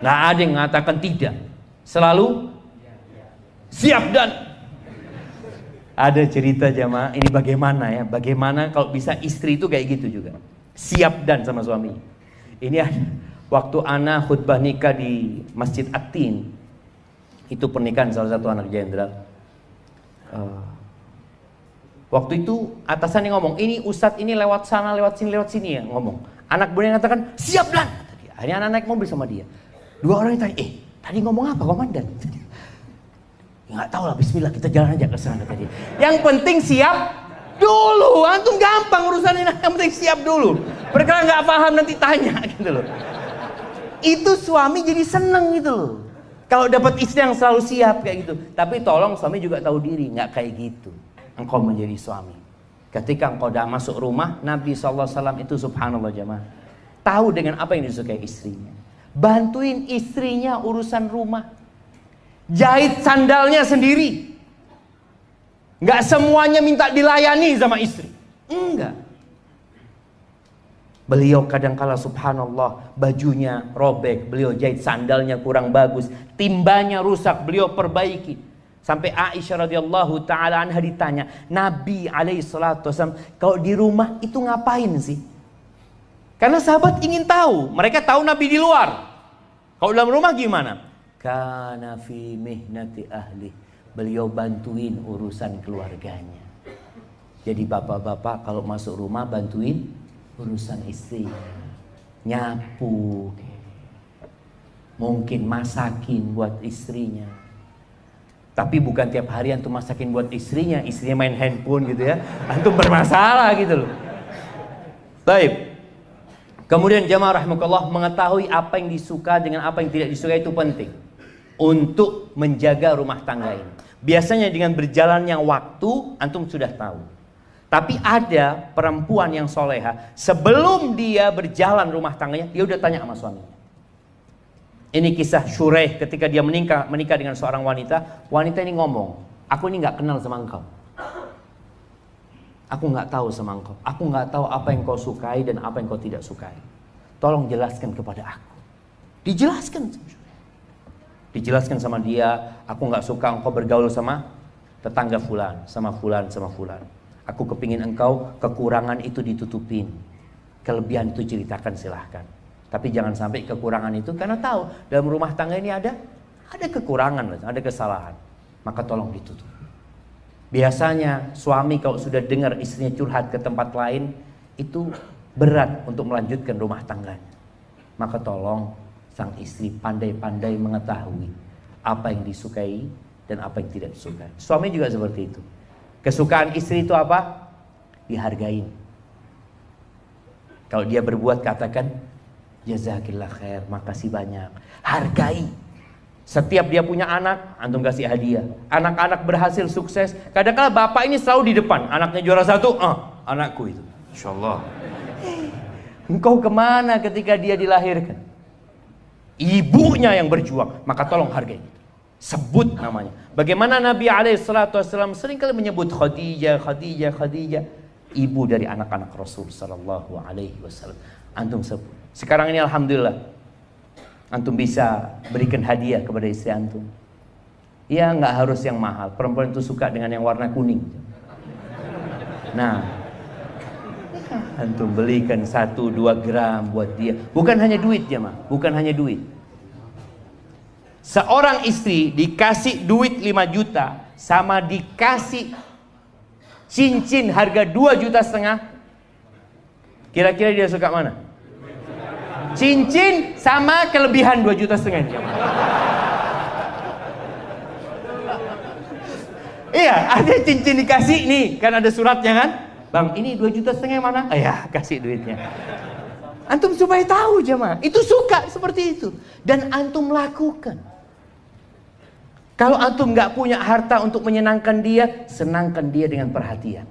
Nggak ada yang mengatakan tidak. Selalu siap dan ada cerita jamaah, ini bagaimana ya? Bagaimana kalau bisa istri itu kayak gitu juga. Siap dan sama suami. Ini ada waktu ana khutbah nikah di Masjid At-Tin. Itu pernikahan salah satu anak jenderal. Waktu itu atasannya ngomong, ini ustadz ini lewat sana, lewat sini ya ngomong. Anak buahnya ngatakan, siap dan. Akhirnya anak naik mobil sama dia. Dua orang tanya, tadi ngomong apa komandan? Nggak tahu lah, bismillah kita jalan aja ke sana tadi. Yang penting siap dulu, antum gampang urusan ini, yang penting siap dulu. Perkara nggak paham nanti tanya gitu loh. Itu suami jadi seneng gitu loh. Kalau dapat istri yang selalu siap kayak gitu. Tapi tolong suami juga tahu diri, nggak kayak gitu. Engkau menjadi suami. Ketika engkau dah masuk rumah, Nabi SAW itu subhanallah jamaah, tahu dengan apa yang disukai istrinya. Bantuin istrinya urusan rumah. Jahit sandalnya sendiri. Nggak semuanya minta dilayani sama istri. Enggak. Beliau kadangkala subhanallah bajunya robek, beliau jahit sandalnya kurang bagus, timbanya rusak, beliau perbaiki. Sampai Aisyah radhiyallahu taala anha ditanya, Nabi alaihi salatu wasallam kalau di rumah itu ngapain sih? Karena sahabat ingin tahu, mereka tahu Nabi di luar. Kalau dalam rumah gimana? Kana fi mihnati ahli. Beliau bantuin urusan keluarganya. Jadi bapak-bapak kalau masuk rumah bantuin urusan istri, nyapu, mungkin masakin buat istrinya. Tapi bukan tiap hari antum masakin buat istrinya main handphone gitu ya, antum bermasalah gitu loh. Baik. Kemudian jamaah rahimakumullah, mengetahui apa yang disuka dengan apa yang tidak disuka itu penting untuk menjaga rumah tangga ini. Biasanya dengan berjalannya waktu antum sudah tahu. Tapi ada perempuan yang soleha, sebelum dia berjalan rumah tangganya, dia udah tanya sama suaminya. Ini kisah Syuraih ketika dia menikah dengan seorang wanita. Wanita ini ngomong, aku ini nggak kenal sama engkau. Aku nggak tahu sama engkau. Aku nggak tahu apa yang kau sukai dan apa yang kau tidak sukai. Tolong jelaskan kepada aku. Dijelaskan. Dijelaskan sama dia, aku nggak suka engkau bergaul sama tetangga fulan, sama fulan, sama fulan. Aku kepingin engkau kekurangan itu ditutupin, kelebihan itu ceritakan silahkan. Tapi jangan sampai kekurangan itu, karena tahu dalam rumah tangga ini ada kekurangan, ada kesalahan. Maka tolong ditutup. Biasanya suami kalau sudah dengar istrinya curhat ke tempat lain, itu berat untuk melanjutkan rumah tangganya. Maka tolong sang istri pandai-pandai mengetahui apa yang disukai dan apa yang tidak disukai. Suami juga seperti itu. Kesukaan istri itu apa? Dihargain. Kalau dia berbuat katakan jazakillah khair, makasih banyak. Hargai. Setiap dia punya anak, antum kasih hadiah. Anak-anak berhasil sukses, kadang-kadang bapak ini selalu di depan. Anaknya juara 1, anakku itu. Insyaallah. Engkau kemana ketika dia dilahirkan? Ibunya yang berjuang, maka tolong hargai. Sebut namanya. Bagaimana Nabi SAW seringkali menyebut Khadijah, ibu dari anak-anak Rasul Sallallahu Alaihi Wasallam. Antum sebut. Sekarang ini alhamdulillah, antum bisa berikan hadiah kepada istri antum. Ya nggak harus yang mahal. Perempuan itu suka dengan yang warna kuning. Nah, antum belikan 1-2 gram buat dia. Bukan hanya duit ya mah, bukan hanya duit. Seorang istri dikasih duit 5 juta sama dikasih cincin harga 2,5 juta. Kira-kira dia suka mana? Cincin sama kelebihan 2,5 juta. Iya, ada cincin dikasih nih, kan ada suratnya kan? Bang, ini 2,5 juta mana? Ya, kasih duitnya. Antum supaya tahu jemaah, itu suka seperti itu. Dan antum lakukan. Kalau antum nggak punya harta untuk menyenangkan dia, senangkan dia dengan perhatian.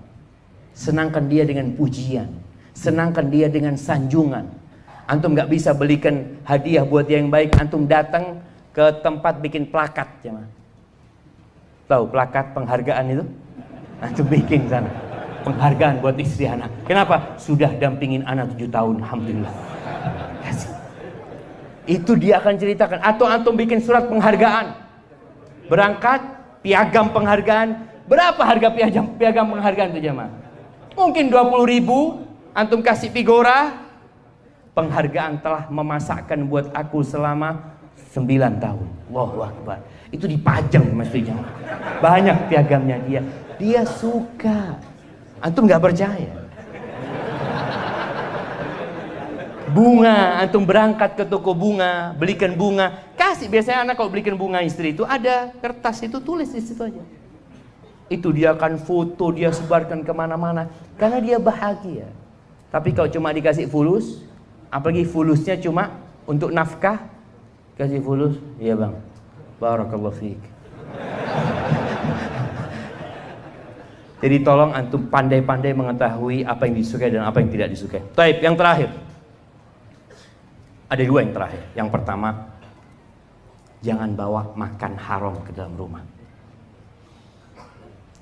Senangkan dia dengan pujian. Senangkan dia dengan sanjungan. Antum nggak bisa belikan hadiah buat dia yang baik, antum datang ke tempat bikin plakat jemaah. Tahu plakat penghargaan itu? Antum bikin sana. Penghargaan buat istri anak. Kenapa? Sudah dampingin anak 7 tahun, alhamdulillah. Kasih. Itu dia akan ceritakan. Atau antum bikin surat penghargaan. Berangkat, piagam penghargaan. Berapa harga piagam penghargaan itu jemaah? Mungkin 20.000. Antum kasih figura. Penghargaan telah memasakkan buat aku selama 9 tahun. Allahu Akbar. Itu dipajang mestinya. Banyak piagamnya dia. Dia suka. Antum gak percaya. Bunga, antum berangkat ke toko bunga, belikan bunga, kasih. Biasanya anak kalau belikan bunga istri itu ada kertas itu, tulis di situ aja. Itu dia akan foto, dia sebarkan kemana-mana, karena dia bahagia. Tapi kalau cuma dikasih fulus, apalagi fulusnya cuma untuk nafkah, kasih fulus, iya bang, barakallahu fiik. Jadi tolong antum pandai-pandai mengetahui apa yang disukai dan apa yang tidak disukai. Taib, yang terakhir. Ada dua yang terakhir. Yang pertama, jangan bawa makan haram ke dalam rumah.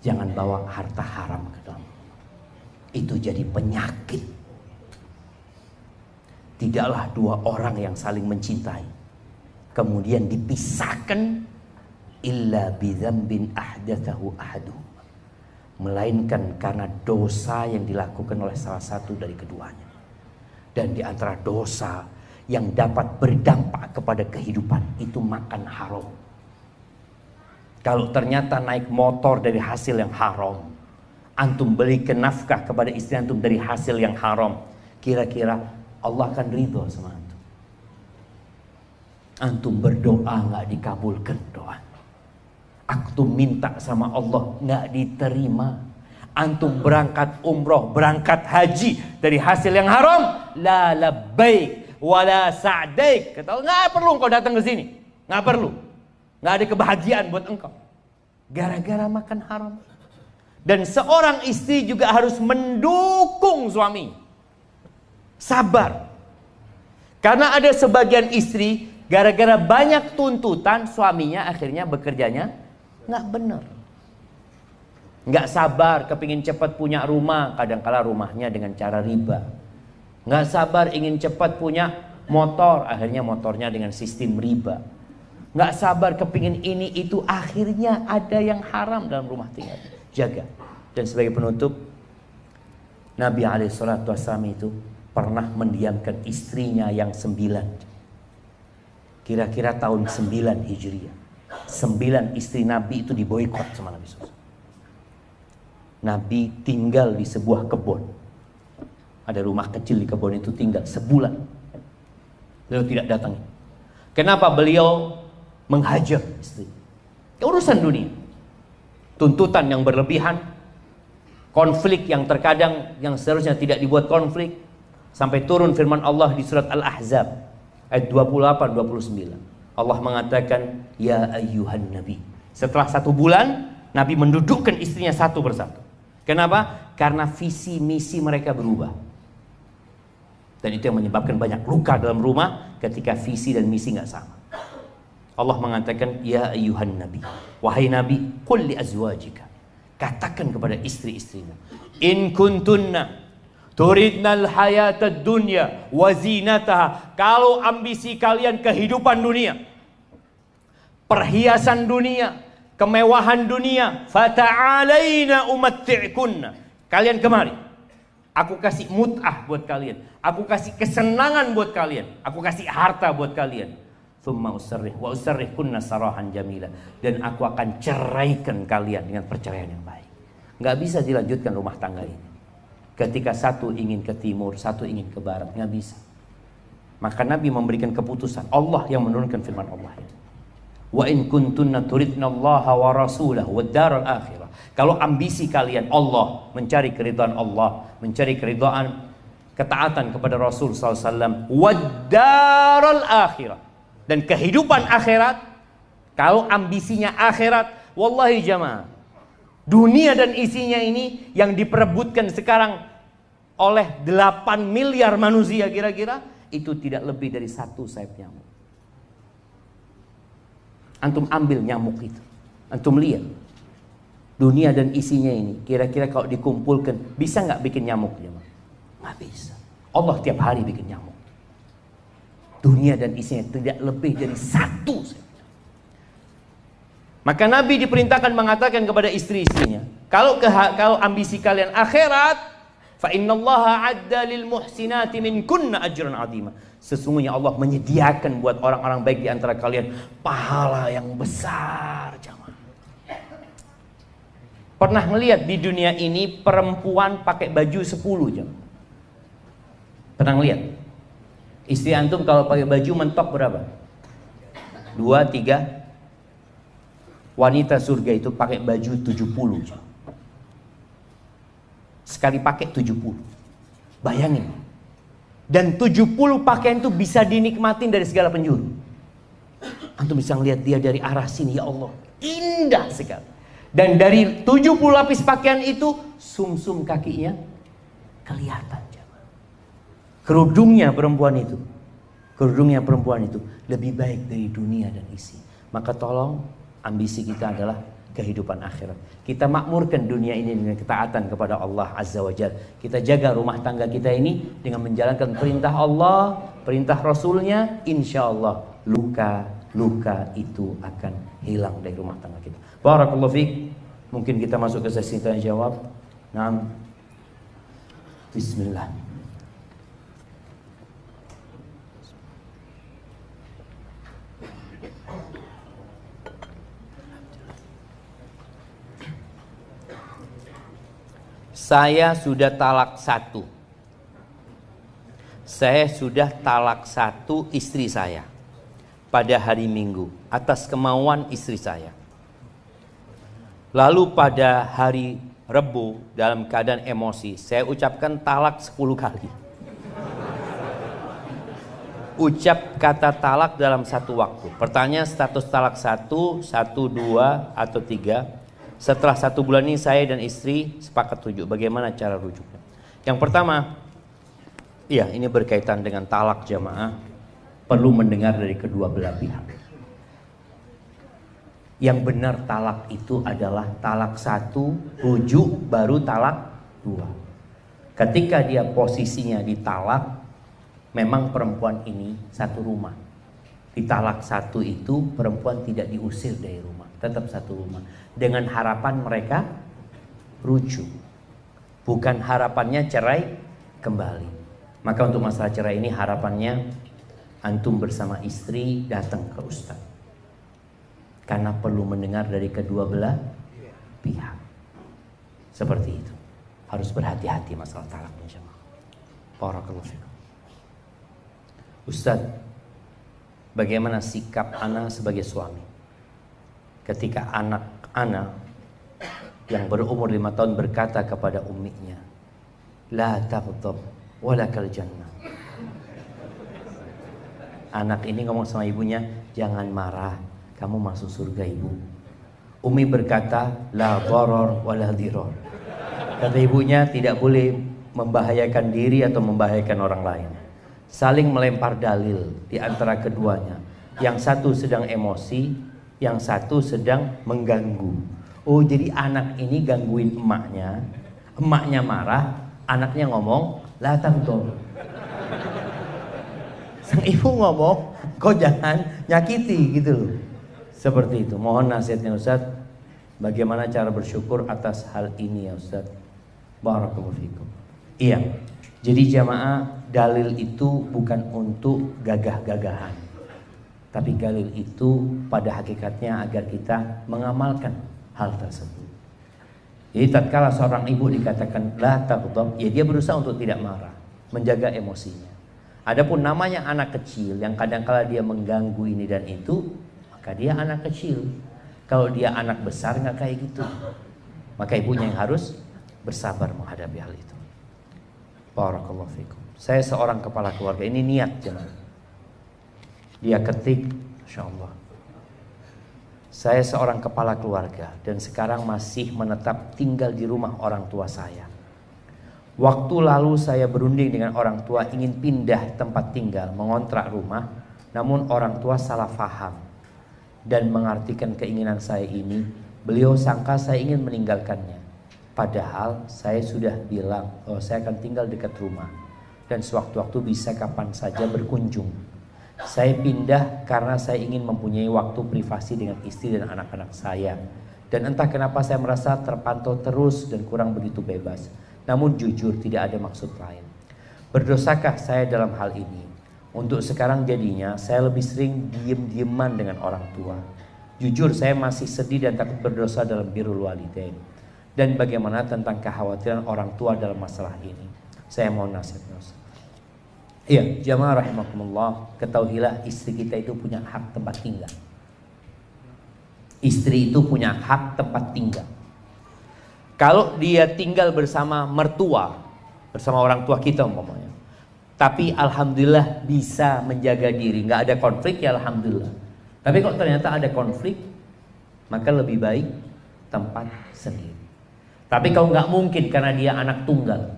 Jangan bawa harta haram ke dalam rumah. Itu jadi penyakit. Tidaklah dua orang yang saling mencintai kemudian dipisahkan illa bidzambin ahdatsahu ahaduhum, melainkan karena dosa yang dilakukan oleh salah satu dari keduanya. Dan di antara dosa yang dapat berdampak kepada kehidupan itu makan haram. Kalau ternyata naik motor dari hasil yang haram, antum belikan nafkah kepada istri antum dari hasil yang haram, kira-kira Allah akan ridho sama antum? Antum berdoa nggak dikabulkan doa. Antum minta sama Allah nggak diterima. Antum berangkat umroh, berangkat haji dari hasil yang haram, la labbaik wala sa'daik. Kata Allah, nggak perlu engkau datang ke sini, nggak perlu, nggak ada kebahagiaan buat engkau. Gara-gara makan haram. Dan seorang istri juga harus mendukung suami. Sabar. Karena ada sebagian istri gara-gara banyak tuntutan suaminya akhirnya bekerjanya nggak benar. Nggak sabar kepingin cepat punya rumah, kadangkala rumahnya dengan cara riba. Nggak sabar ingin cepat punya motor, akhirnya motornya dengan sistem riba. Nggak sabar kepingin ini itu, akhirnya ada yang haram dalam rumah tangga. Jaga. Dan sebagai penutup, Nabi SAW itu pernah mendiamkan istrinya yang 9. Kira-kira tahun 9 Hijriah. 9 istri Nabi itu diboikot sama Nabi SAW. Nabi tinggal di sebuah kebun. Ada rumah kecil di kebun itu, tinggal sebulan. Beliau tidak datang. Kenapa beliau menghajar istri? Urusan dunia. Tuntutan yang berlebihan. Konflik yang terkadang yang seharusnya tidak dibuat konflik. Sampai turun firman Allah di surat Al-Ahzab ayat 28-29. Allah mengatakan, ya ayyuhan nabi. Setelah 1 bulan, Nabi mendudukkan istrinya satu persatu. Kenapa? Karena visi misi mereka berubah. Dan itu yang menyebabkan banyak luka dalam rumah ketika visi dan misi nggak sama. Allah mengatakan, ya ayyuhan nabi. Wahai Nabi, qul li azwajika. Katakan kepada istri-istrimu, in kuntunna turidnal hayatad dunya wa zinataha. Kalau ambisi kalian kehidupan dunia, perhiasan dunia, kemewahan dunia, fata'alaina umatti'kunna. Kalian kemari. Aku kasih mut'ah buat kalian. Aku kasih kesenangan buat kalian. Aku kasih harta buat kalian. Thumma usarrihkunna sarahan jamila. Dan aku akan ceraikan kalian dengan perceraian yang baik. Nggak bisa dilanjutkan rumah tangga ini ketika satu ingin ke timur, satu ingin ke barat. Nggak bisa. Maka Nabi memberikan keputusan. Allah yang menurunkan firman Allah. Wa in kuntunna turidnallaha wa rasulahu wad daral akhirah. Kalau ambisi kalian Allah, mencari keridhaan Allah, mencari keridhaan ketaatan kepada Rasul SAW, wad daral akhirah, dan kehidupan akhirat. Kalau ambisinya akhirat, wallahi jamaah, dunia dan isinya ini yang diperebutkan sekarang oleh 8 miliar manusia kira-kira, itu tidak lebih dari 1 sayap nyamuk. Antum ambil nyamuk itu, antum lihat dunia dan isinya ini, kira-kira kalau dikumpulkan bisa nggak bikin nyamuk? Nggak bisa. Allah tiap hari bikin nyamuk. Dunia dan isinya tidak lebih dari 1. Maka Nabi diperintahkan mengatakan kepada istri-istrinya, kalau ambisi kalian akhirat, fa innallaha adda lil muhsinati minkunna ajran 'azima. Sesungguhnya Allah menyediakan buat orang-orang baik di antara kalian pahala yang besar, jamaah. Pernah ngelihat di dunia ini perempuan pakai baju 10 jam? Pernah ngelihat? Istri antum kalau pakai baju mentok berapa? 2, 3. Wanita surga itu pakai baju 70 jam. Sekali pakai 70. Bayangin. Dan 70 pakaian itu bisa dinikmatin dari segala penjuru. Antum bisa ngeliat dia dari arah sini, ya Allah, indah sekali. Dan dari 70 lapis pakaian itu, sumsum kakinya kelihatan. Kerudungnya perempuan itu lebih baik dari dunia dan isi. Maka tolong, ambisi kita adalah kehidupan akhirat. Kita makmurkan dunia ini dengan ketaatan kepada Allah Azza wa Jalla. Kita jaga rumah tangga kita ini dengan menjalankan perintah Allah, perintah Rasulnya. Insya Allah luka itu akan hilang dari rumah tangga kita. Barakallahu fiik. Mungkin kita masuk ke sesi tanya jawab. Nah, Bismillah. Saya sudah talak 1. Saya sudah talak 1 istri saya pada hari Minggu atas kemauan istri saya. Lalu pada hari Rebu dalam keadaan emosi saya ucapkan talak 10 kali. Ucap kata talak dalam satu waktu. Pertanyaan, status talak 1, 2 atau 3. Setelah 1 bulan ini saya dan istri sepakat rujuk. Bagaimana cara rujuknya? Yang pertama, iya, ini berkaitan dengan talak jamaah. Perlu mendengar dari kedua belah pihak. Yang benar talak itu adalah talak 1, rujuk, baru talak 2. Ketika dia posisinya ditalak, memang perempuan ini satu rumah. Ditalak 1 itu perempuan tidak diusir dari rumah, tetap satu rumah. Dengan harapan mereka rujuk, bukan harapannya cerai kembali. Maka untuk masalah cerai ini harapannya antum bersama istri datang ke ustaz, karena perlu mendengar dari kedua belah pihak. Seperti itu. Harus berhati-hati masalah talak insyaallah. Barakallahu fikum. Ustaz, bagaimana sikap ana sebagai suami ketika anak ana yang berumur 5 tahun berkata kepada umminya, la taghdab walakal jannah. Anak ini ngomong sama ibunya, jangan marah, kamu masuk surga ibu. Umi berkata, la dharar wala dirar. Kata ibunya, tidak boleh membahayakan diri atau membahayakan orang lain. Saling melempar dalil di antara keduanya. Yang satu sedang emosi, yang satu sedang mengganggu. Oh, jadi anak ini gangguin emaknya. Emaknya marah, anaknya ngomong, la taghdab. Sang ibu ngomong, kau jangan nyakiti gitu loh. Seperti itu. Mohon nasihatnya Ustaz, bagaimana cara bersyukur atas hal ini ya Ustaz? Barakallahu fikum. Iya. Jadi jamaah, dalil itu bukan untuk gagah-gagahan. Tapi dalil itu pada hakikatnya agar kita mengamalkan hal tersebut. Jadi tatkala seorang ibu dikatakan la taghdab, ya dia berusaha untuk tidak marah, menjaga emosinya. Adapun namanya anak kecil yang kadang-kala dia mengganggu ini dan itu, maka dia anak kecil. Kalau dia anak besar nggak kayak gitu. Maka ibunya yang harus bersabar menghadapi hal itu. Barakallahu fikum. Saya seorang kepala keluarga, ini niat jemaah. Dia ketik, Masya Allah, saya seorang kepala keluarga dan sekarang masih menetap tinggal di rumah orang tua saya. Waktu lalu saya berunding dengan orang tua ingin pindah tempat tinggal, mengontrak rumah, namun orang tua salah faham dan mengartikan keinginan saya ini. Beliau sangka saya ingin meninggalkannya. Padahal saya sudah bilang, oh, saya akan tinggal dekat rumah dan sewaktu-waktu bisa kapan saja berkunjung. Saya pindah karena saya ingin mempunyai waktu privasi dengan istri dan anak-anak saya. Dan entah kenapa saya merasa terpantau terus dan kurang begitu bebas. Namun jujur tidak ada maksud lain. Berdosakah saya dalam hal ini? Untuk sekarang jadinya saya lebih sering diem-dieman dengan orang tua. Jujur saya masih sedih dan takut berdosa dalam birrul walidain. Dan bagaimana tentang kekhawatiran orang tua dalam masalah ini? Saya mohon nasihatnya. Iya, jamaah rahimakumullah, ketahuilah istri kita itu punya hak tempat tinggal. Istri itu punya hak tempat tinggal. Kalau dia tinggal bersama mertua, bersama orang tua kita umpamanya. Tapi alhamdulillah bisa menjaga diri, nggak ada konflik ya alhamdulillah. Tapi kalau ternyata ada konflik, maka lebih baik tempat sendiri. Tapi kalau nggak mungkin karena dia anak tunggal,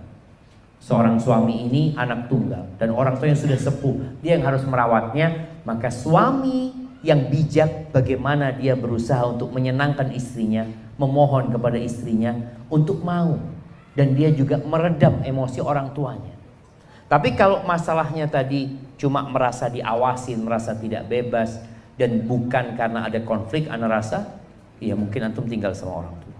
seorang suami ini anak tunggal dan orang tua yang sudah sepuh, dia yang harus merawatnya, maka suami yang bijak bagaimana dia berusaha untuk menyenangkan istrinya, memohon kepada istrinya untuk mau, dan dia juga meredam emosi orang tuanya. Tapi kalau masalahnya tadi cuma merasa diawasin, merasa tidak bebas, dan bukan karena ada konflik, ana rasa ya mungkin antum tinggal sama orang tua.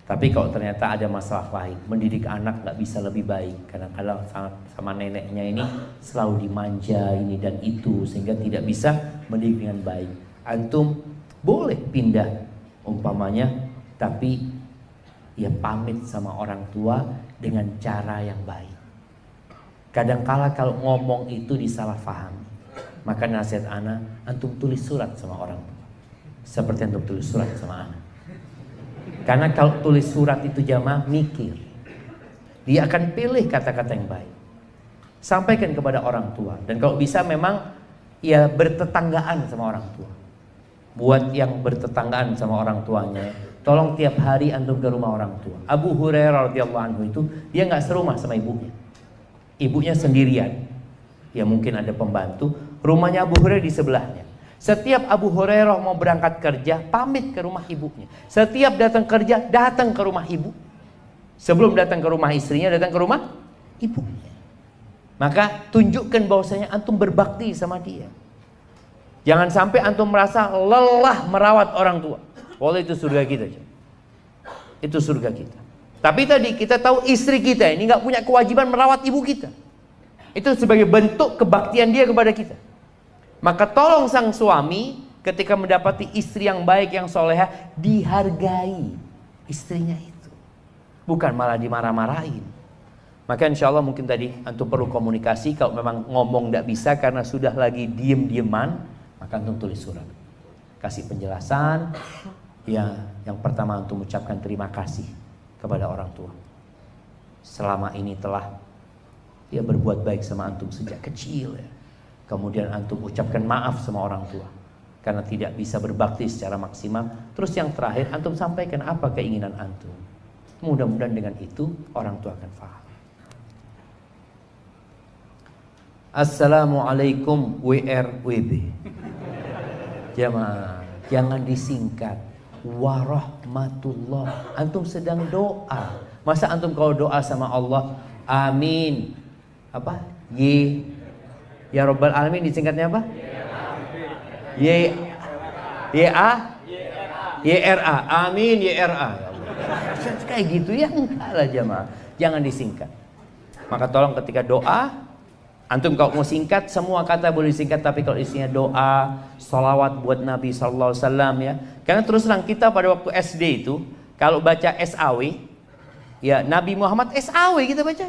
Tapi kalau ternyata ada masalah lain, mendidik anak nggak bisa lebih baik, karena kadang sama neneknya ini selalu dimanja ini dan itu, sehingga tidak bisa mendidik dengan baik. Antum boleh pindah umpamanya, tapi ya pamit sama orang tua dengan cara yang baik. Kadangkala kalau ngomong itu disalahfahami, maka nasihat ana, antum tulis surat sama orang tua, seperti antum tulis surat sama ana. Karena kalau tulis surat itu jamaah mikir, dia akan pilih kata-kata yang baik, sampaikan kepada orang tua. Dan kalau bisa memang ya bertetanggaan sama orang tua. Buat yang bertetanggaan sama orang tuanya, tolong tiap hari antum ke rumah orang tua. Abu Hurairah radhiyallahu anhu itu dia nggak serumah sama ibunya. Ibunya sendirian, ya mungkin ada pembantu. Rumahnya Abu Hurairah di sebelahnya. Setiap Abu Hurairah mau berangkat kerja, pamit ke rumah ibunya. Setiap datang kerja, datang ke rumah ibu. Sebelum datang ke rumah istrinya, datang ke rumah ibunya. Maka tunjukkan bahwasanya antum berbakti sama dia. Jangan sampai antum merasa lelah merawat orang tua. Wallahi itu surga kita. Itu surga kita. Tapi tadi kita tahu istri kita ini nggak punya kewajiban merawat ibu kita. Itu sebagai bentuk kebaktian dia kepada kita. Maka tolong sang suami ketika mendapati istri yang baik, yang solehah, dihargai istrinya itu, bukan malah dimarah-marahin. Maka insya Allah mungkin tadi antum perlu komunikasi. Kalau memang ngomong tidak bisa karena sudah lagi diem-dieman, maka antum tulis surat, kasih penjelasan. Ya, yang pertama antum ucapkan terima kasih kepada orang tua. Selama ini telah dia berbuat baik sama antum sejak kecil ya. Kemudian antum ucapkan maaf sama orang tua karena tidak bisa berbakti secara maksimal. Terus yang terakhir antum sampaikan apa keinginan antum. Mudah-mudahan dengan itu orang tua akan faham. Assalamualaikum WRWB. Jamaah, jangan disingkat. Warahmatullah. Antum sedang doa. Masa antum kalau doa sama Allah, amin, apa? Ya Rabbal Alamin disingkatnya apa? YRA. Amin YRA. Kayak gitu ya, enggak lah jamaah. Jangan disingkat. Maka tolong ketika doa, antum kalau mau singkat, semua kata boleh disingkat. Tapi kalau isinya doa, salawat buat Nabi SAW ya. Karena terus terang kita pada waktu SD itu, kalau baca SAW, ya Nabi Muhammad SAW kita baca.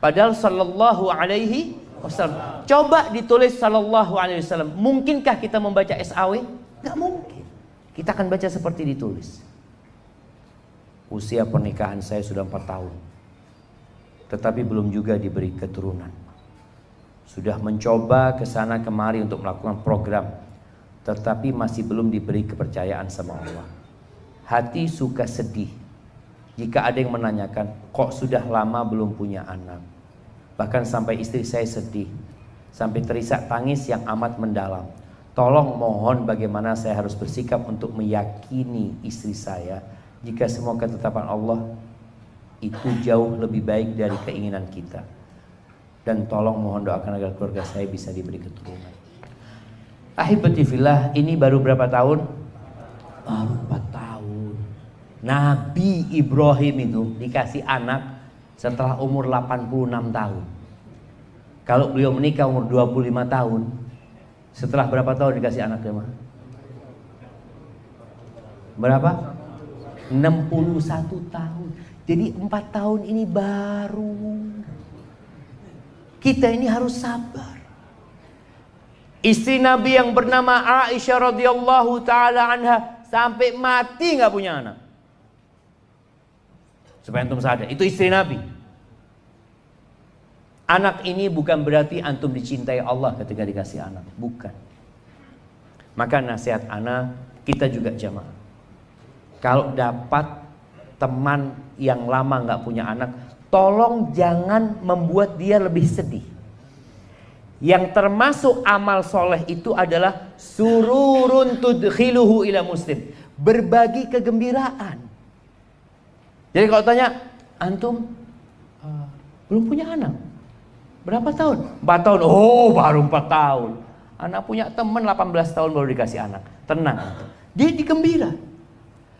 Padahal sallallahu alaihi wasallam. Coba ditulis sallallahu alaihi wasallam. Mungkinkah kita membaca SAW? Gak mungkin. Kita akan baca seperti ditulis. Usia pernikahan saya sudah 4 tahun. Tetapi belum juga diberi keturunan. Sudah mencoba kesana kemari untuk melakukan program, tetapi masih belum diberi kepercayaan sama Allah. Hati suka sedih jika ada yang menanyakan, kok sudah lama belum punya anak. Bahkan sampai istri saya sedih, sampai terisak tangis yang amat mendalam. Tolong mohon bagaimana saya harus bersikap untuk meyakini istri saya jika semua ketetapan Allah itu jauh lebih baik dari keinginan kita. Dan tolong mohon doakan agar keluarga saya bisa diberi keturunan. Ahibati fillah, ini baru berapa tahun? Baru 4 tahun. Nabi Ibrahim itu dikasih anak setelah umur 86 tahun. Kalau beliau menikah umur 25 tahun, setelah berapa tahun dikasih anak jemaah? Berapa? 61 tahun. Jadi 4 tahun ini baru. Kita ini harus sabar. Istri Nabi yang bernama Aisyah radhiyallahu taala anha sampai mati nggak punya anak. Supaya antum sadar, itu istri Nabi. Anak ini bukan berarti antum dicintai Allah ketika dikasih anak, bukan. Maka nasihat anak, kita juga jamaah. Kalau dapat teman yang lama gak punya anak, tolong jangan membuat dia lebih sedih. Yang termasuk amal soleh itu adalah sururun tudkhiluhu ila muslim, berbagi kegembiraan. Jadi kalau tanya, antum belum punya anak, berapa tahun? 4 tahun. Oh, baru 4 tahun. Anak punya teman 18 tahun baru dikasih anak. Tenang, dia digembira.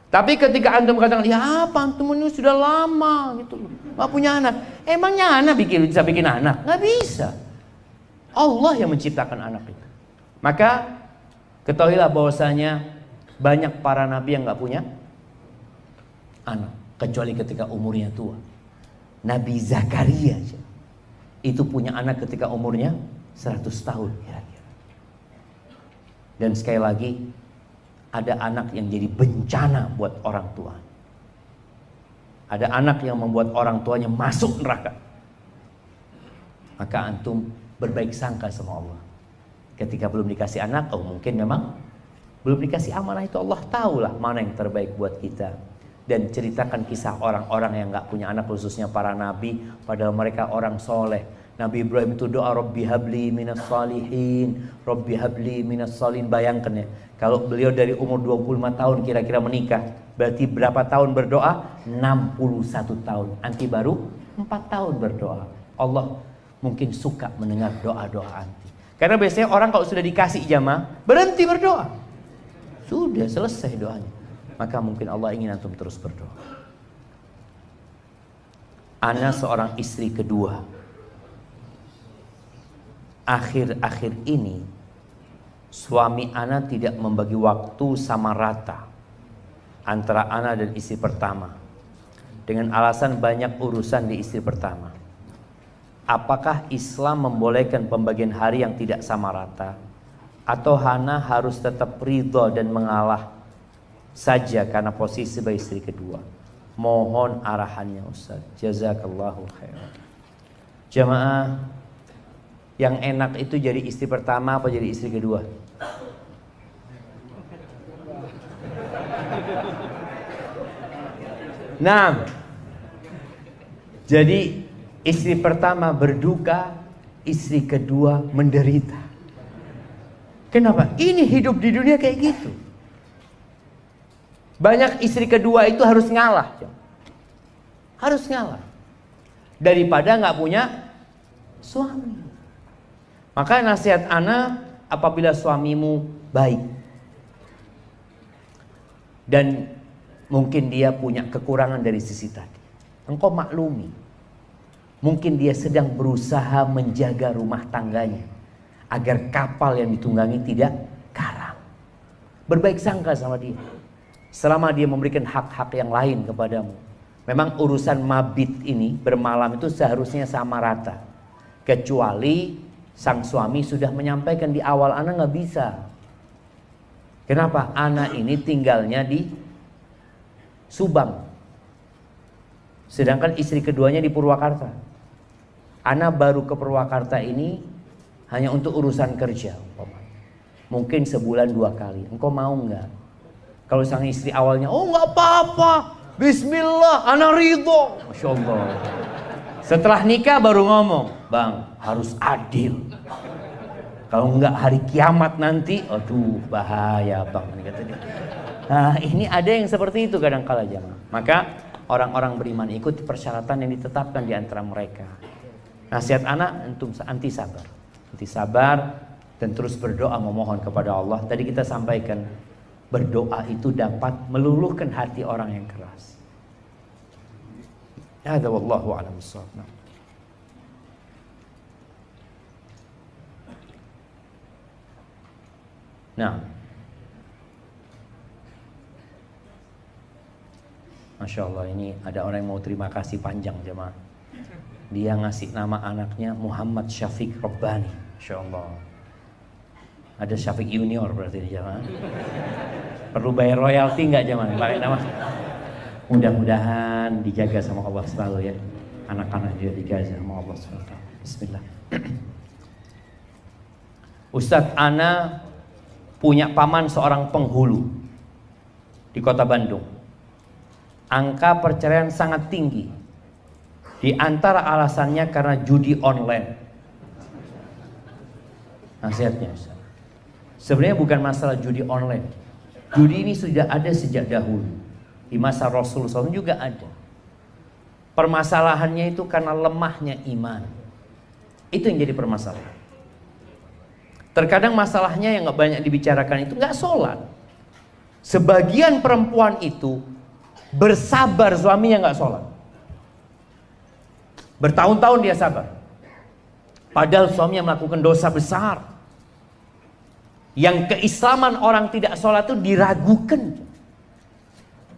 Tapi ketika antum katakan, ya apa antum ini sudah lama gitu loh, gak punya anak. Emangnya anak bisa bikin anak? Gak bisa. Allah yang menciptakan anak itu. Maka ketahuilah bahwasanya banyak para nabi yang gak punya anak, kecuali ketika umurnya tua. Nabi Zakaria itu punya anak ketika umurnya 100 tahun kira-kira. Dan sekali lagi, ada anak yang jadi bencana buat orang tua. Ada anak yang membuat orang tuanya masuk neraka. Maka antum berbaik sangka sama Allah. Ketika belum dikasih anak, mungkin memang belum dikasih amanah itu. Allah tahulah mana yang terbaik buat kita. Dan ceritakan kisah orang-orang yang gak punya anak, khususnya para nabi, padahal mereka orang soleh. Nabi Ibrahim itu doa, Rabbi habli minas salihin, Rabbi habli minas salihin. Bayangkan ya, kalau beliau dari umur 25 tahun kira-kira menikah, berarti berapa tahun berdoa? 61 tahun. Anti baru 4 tahun berdoa. Allah mungkin suka mendengar doa-doa anti. Karena biasanya orang kalau sudah dikasih jamaah, berhenti berdoa. Sudah selesai doanya. Maka mungkin Allah ingin antum terus berdoa. Ana seorang istri kedua. Akhir-akhir ini suami ana tidak membagi waktu sama rata antara ana dan istri pertama, dengan alasan banyak urusan di istri pertama. Apakah Islam membolehkan pembagian hari yang tidak sama rata, atau ana harus tetap ridho dan mengalah saja karena posisi sebagai istri kedua? Mohon arahannya Ustaz. Jazakallahu khairan. Jamaah, yang enak itu jadi istri pertama apa jadi istri kedua? Nah, jadi istri pertama berduka, istri kedua menderita. Kenapa? Ini hidup di dunia kayak gitu. Banyak istri kedua itu harus ngalah, harus ngalah daripada nggak punya suami. Maka nasihat ana, apabila suamimu baik dan mungkin dia punya kekurangan dari sisi tadi, engkau maklumi. Mungkin dia sedang berusaha menjaga rumah tangganya agar kapal yang ditunggangi tidak karam. Berbaik sangka sama dia. Selama dia memberikan hak-hak yang lain kepadamu. Memang urusan mabit ini, bermalam itu seharusnya sama rata. Kecuali sang suami sudah menyampaikan di awal, anak nggak bisa. Kenapa? Anak ini tinggalnya di Subang, sedangkan istri keduanya di Purwakarta. Anak baru ke Purwakarta ini hanya untuk urusan kerja, mungkin sebulan 2 kali. Engkau mau nggak? Kalau sang istri awalnya, oh nggak apa-apa, Bismillah, anak ridho, Masya Allah. Setelah nikah baru ngomong, bang harus adil. Kalau enggak hari kiamat nanti, aduh bahaya bang. Nah ini ada yang seperti itu kadang-kala jamaah. Maka orang-orang beriman ikut persyaratan yang ditetapkan di antara mereka. Nasihat anak, antum anti sabar dan terus berdoa memohon kepada Allah. Tadi kita sampaikan, berdoa itu dapat meluluhkan hati orang yang keras. Hadza wallahu a'lam bissawab. Nah, Masya Allah, ini ada orang yang mau terima kasih panjang jemaah. Dia ngasih nama anaknya Muhammad Syafiq Rabbani. Masya Allah. Ada Syafiq Junior berarti ini jemaah. Perlu bayar royalti nggak jemaah? Pakai nama. Mudah-mudahan mudah-mudahan dijaga sama Allah selalu ya. Anak-anak juga dijaga sama Allah SWT. Bismillah. Ustadz, ana punya paman seorang penghulu di kota Bandung. Angka perceraian sangat tinggi. Di antara alasannya karena judi online. Nasihatnya Ustaz, sebenarnya bukan masalah judi online. Judi ini sudah ada sejak dahulu. Di masa Rasul SAW juga ada. Permasalahannya itu karena lemahnya iman. Itu yang jadi permasalahan. Terkadang masalahnya yang gak banyak dibicarakan itu gak sholat. Sebagian perempuan itu bersabar suaminya gak sholat. Bertahun-tahun dia sabar. Padahal suaminya melakukan dosa besar. Yang keislaman orang tidak sholat itu diragukan.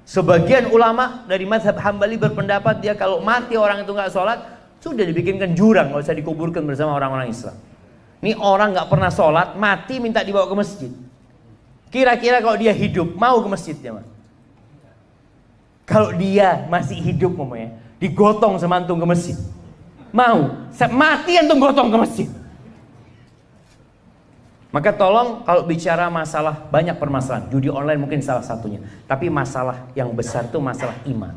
Sebagian ulama dari mazhab Hambali berpendapat dia kalau mati orang itu nggak sholat, sudah dibikinkan jurang, nggak usah dikuburkan bersama orang-orang Islam. Ini orang nggak pernah sholat, mati minta dibawa ke masjid. Kira-kira kalau dia hidup mau ke masjidnya, kalau dia masih hidup mamanya, digotong sama antum ke masjid, mau? Mati antum gotong ke masjid. Maka tolong kalau bicara masalah, banyak permasalahan, judi online mungkin salah satunya, tapi masalah yang besar itu masalah iman.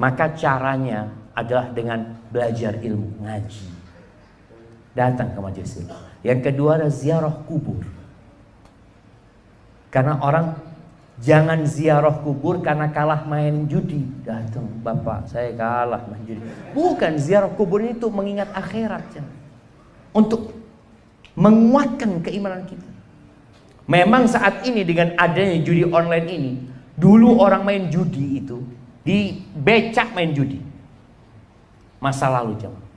Maka caranya adalah dengan belajar ilmu, ngaji, datang ke majelis ilmu. Yang kedua adalah ziarah kubur. Karena orang jangan ziarah kubur karena kalah main judi. Datang, bapak saya kalah main judi. Bukan, ziarah kubur itu mengingat akhirat, untuk menguatkan keimanan kita. Memang saat ini dengan adanya judi online ini, dulu orang main judi itu di becak main judi. Masa lalu jemaah.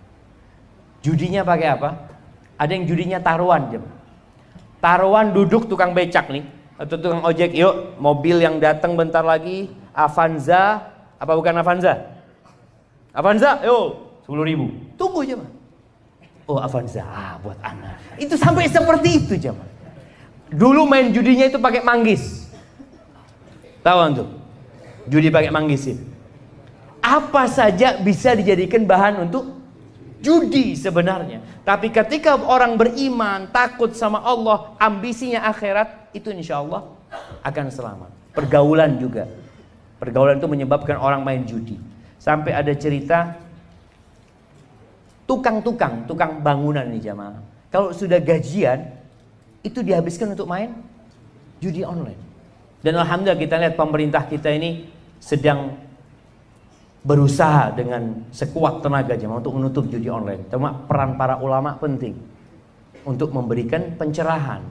Judinya pakai apa? Ada yang judinya taruhan jemaah. Taruhan duduk tukang becak nih atau tukang ojek, yuk mobil yang datang bentar lagi Avanza, apa bukan Avanza? Avanza, yuk 10.000. Tunggu jemaah. Oh Avanza, buat anak. Itu sampai seperti itu jemaah. Dulu main judinya itu pakai manggis. Tahu antum? Judi pakai manggis itu. Apa saja bisa dijadikan bahan untuk judi sebenarnya. Tapi ketika orang beriman, takut sama Allah, ambisinya akhirat, itu insya Allah akan selamat. Pergaulan juga. Pergaulan itu menyebabkan orang main judi. Sampai ada cerita tukang bangunan nih jamaah. Kalau sudah gajian, itu dihabiskan untuk main judi online. Dan alhamdulillah kita lihat pemerintah kita ini sedang berusaha dengan sekuat tenaga jamaah untuk menutup judi online. Cuma peran para ulama penting untuk memberikan pencerahan.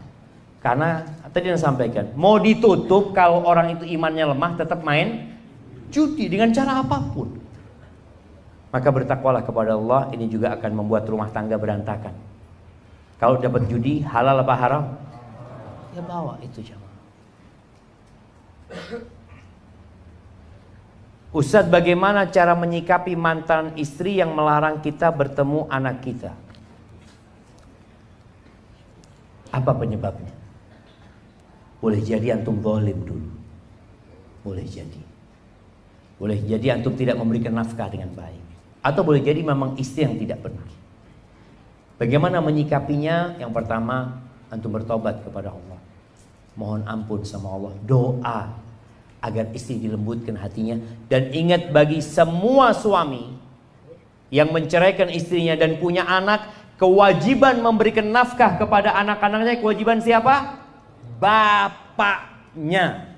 Karena tadi yang sampaikan, mau ditutup kalau orang itu imannya lemah tetap main judi dengan cara apapun. Maka bertakwalah kepada Allah, ini juga akan membuat rumah tangga berantakan. Kalau dapat judi, halal apa haram? Ya bawa itu jamaah. Ustadz, bagaimana cara menyikapi mantan istri yang melarang kita bertemu anak kita? Apa penyebabnya? Boleh jadi antum zalim dulu. Boleh jadi. Boleh jadi antum tidak memberikan nafkah dengan baik. Atau boleh jadi memang istri yang tidak benar. Bagaimana menyikapinya? Yang pertama, antum bertobat kepada Allah. Mohon ampun sama Allah. Doa agar istri dilembutkan hatinya. Dan ingat, bagi semua suami yang menceraikan istrinya dan punya anak, kewajiban memberikan nafkah kepada anak-anaknya. Kewajiban siapa? Bapaknya.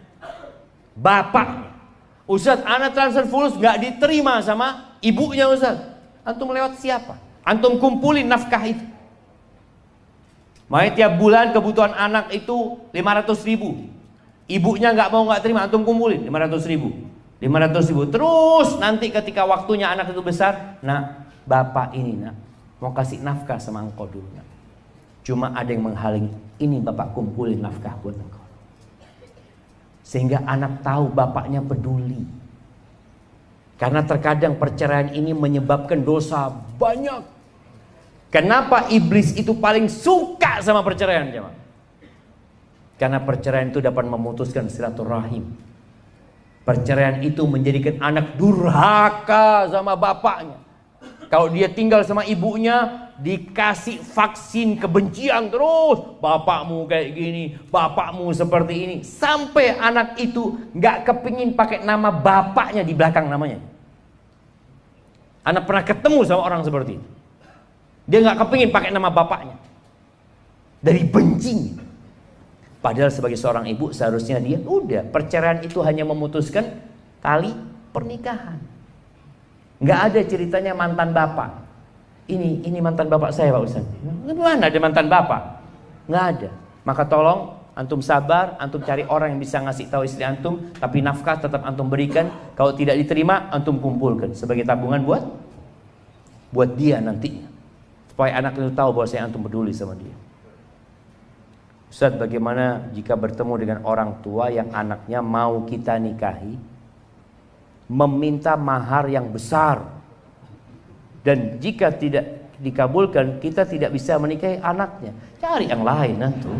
Bapaknya. Ustadz, anak transfer fulus gak diterima sama ibunya Ustadz. Antum lewat siapa? Antum kumpulin nafkah itu. Makanya tiap bulan kebutuhan anak itu 500.000. Ibunya gak mau gak terima, antum kumpulin 500.000. 500.000. Terus nanti ketika waktunya anak itu besar, nak, bapak ini nak mau kasih nafkah sama engkau dulu nak. Cuma ada yang menghalangi. Ini bapak kumpulin nafkah buat engkau. Sehingga anak tahu bapaknya peduli. Karena terkadang perceraian ini menyebabkan dosa banyak. Kenapa iblis itu paling suka sama perceraian, jemaah? Karena perceraian itu dapat memutuskan silaturahim. Perceraian itu menjadikan anak durhaka sama bapaknya. Kalau dia tinggal sama ibunya, dikasih vaksin kebencian terus. Bapakmu kayak gini, bapakmu seperti ini. Sampai anak itu gak kepingin pakai nama bapaknya di belakang namanya. Anak pernah ketemu sama orang seperti itu. Dia gak kepingin pakai nama bapaknya. Dari bencinya. Padahal sebagai seorang ibu seharusnya dia udah, perceraian itu hanya memutuskan tali pernikahan. Nggak ada ceritanya mantan bapak. Ini mantan bapak saya Pak Ustaz. Mana ada mantan bapak? Nggak ada. Maka tolong antum sabar, antum cari orang yang bisa ngasih tahu istri antum, tapi nafkah tetap antum berikan. Kalau tidak diterima, antum kumpulkan sebagai tabungan buat dia nantinya. Supaya anak itu tahu bahwa saya antum peduli sama dia. Ustaz, bagaimana jika bertemu dengan orang tua yang anaknya mau kita nikahi, meminta mahar yang besar, dan jika tidak dikabulkan kita tidak bisa menikahi anaknya? Cari yang lain antum.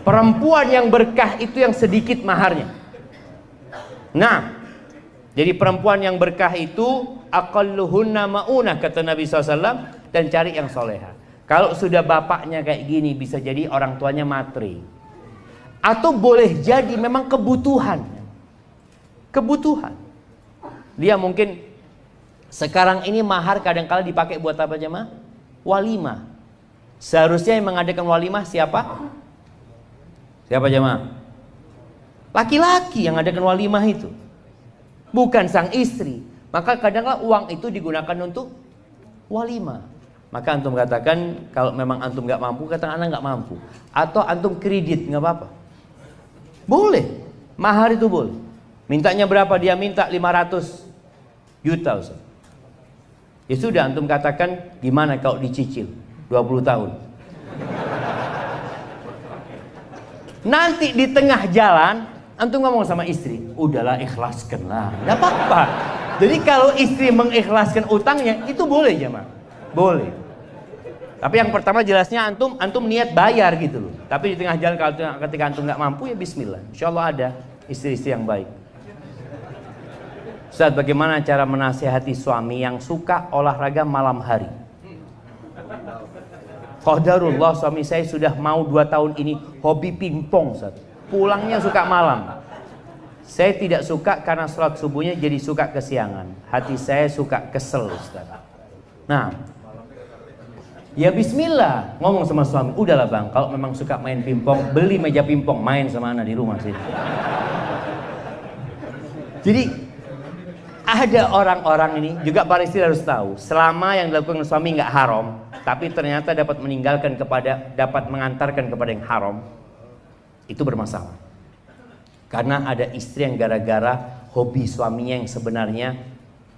Perempuan yang berkah itu yang sedikit maharnya. Nah, jadi perempuan yang berkah itu aqalluhunna maunah, kata Nabi SAW, dan cari yang soleha. Kalau sudah bapaknya kayak gini, bisa jadi orang tuanya matre. Atau boleh jadi memang kebutuhan. Kebutuhan. Dia mungkin sekarang ini mahar kadang-kala dipakai buat apa jemaah? Walimah. Seharusnya yang mengadakan walimah siapa? Siapa jemaah? Laki-laki yang mengadakan walimah itu. Bukan sang istri. Maka kadang-kala uang itu digunakan untuk walimah. Maka antum katakan kalau memang antum nggak mampu, katakan anak nggak mampu, atau antum kredit nggak apa-apa, boleh, mahar itu boleh. Mintanya berapa? Dia minta 500 juta Ustaz. Ya sudah, antum katakan gimana kalau dicicil 20 tahun. Nanti di tengah jalan antum ngomong sama istri, udahlah ikhlaskanlah, nggak apa-apa. Jadi kalau istri mengikhlaskan utangnya itu boleh jemaah, boleh. Tapi yang pertama jelasnya antum niat bayar gitu loh. Tapi di tengah jalan ketika antum nggak mampu, ya bismillah. Insya Allah ada istri-istri yang baik. Ustaz, bagaimana cara menasihati suami yang suka olahraga malam hari? Qadarullah, suami saya sudah mau 2 tahun ini hobi pingpong Ustaz. Pulangnya suka malam. Saya tidak suka karena sholat subuhnya jadi suka kesiangan. Hati saya suka kesel Ustaz. Nah, ya bismillah, ngomong sama suami, udahlah bang, kalau memang suka main pingpong, beli meja pingpong, main sama anak di rumah sih. Jadi ada orang-orang ini juga para istri harus tahu, selama yang dilakukan suami nggak haram, tapi ternyata dapat mengantarkan kepada yang haram, itu bermasalah. Karena ada istri yang gara-gara hobi suaminya yang sebenarnya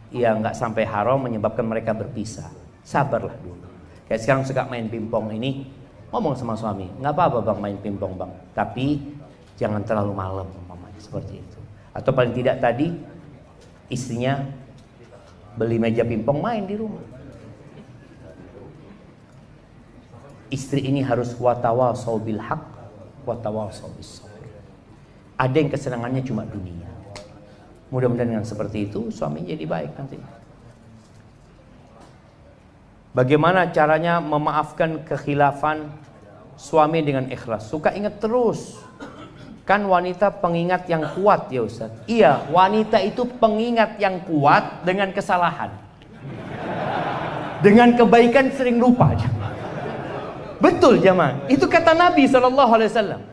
ya nggak sampai haram menyebabkan mereka berpisah. Sabarlah dulu. Kayak sekarang suka main pingpong ini, ngomong sama suami, nggak apa-apa bang main pingpong bang, tapi jangan terlalu malam umpamanya, seperti itu. Atau paling tidak tadi istrinya beli meja pingpong, main di rumah. Istri ini harus watawasau bil haq, watawasau bis sabr. Ada yang kesenangannya cuma dunia. Mudah-mudahan dengan seperti itu suami jadi baik nanti. Bagaimana caranya memaafkan kekhilafan suami dengan ikhlas? Suka ingat terus. Kan wanita pengingat yang kuat ya Ustaz. Iya, wanita itu pengingat yang kuat dengan kesalahan. Dengan kebaikan sering lupa. Betul jemaah. Itu kata Nabi SAW.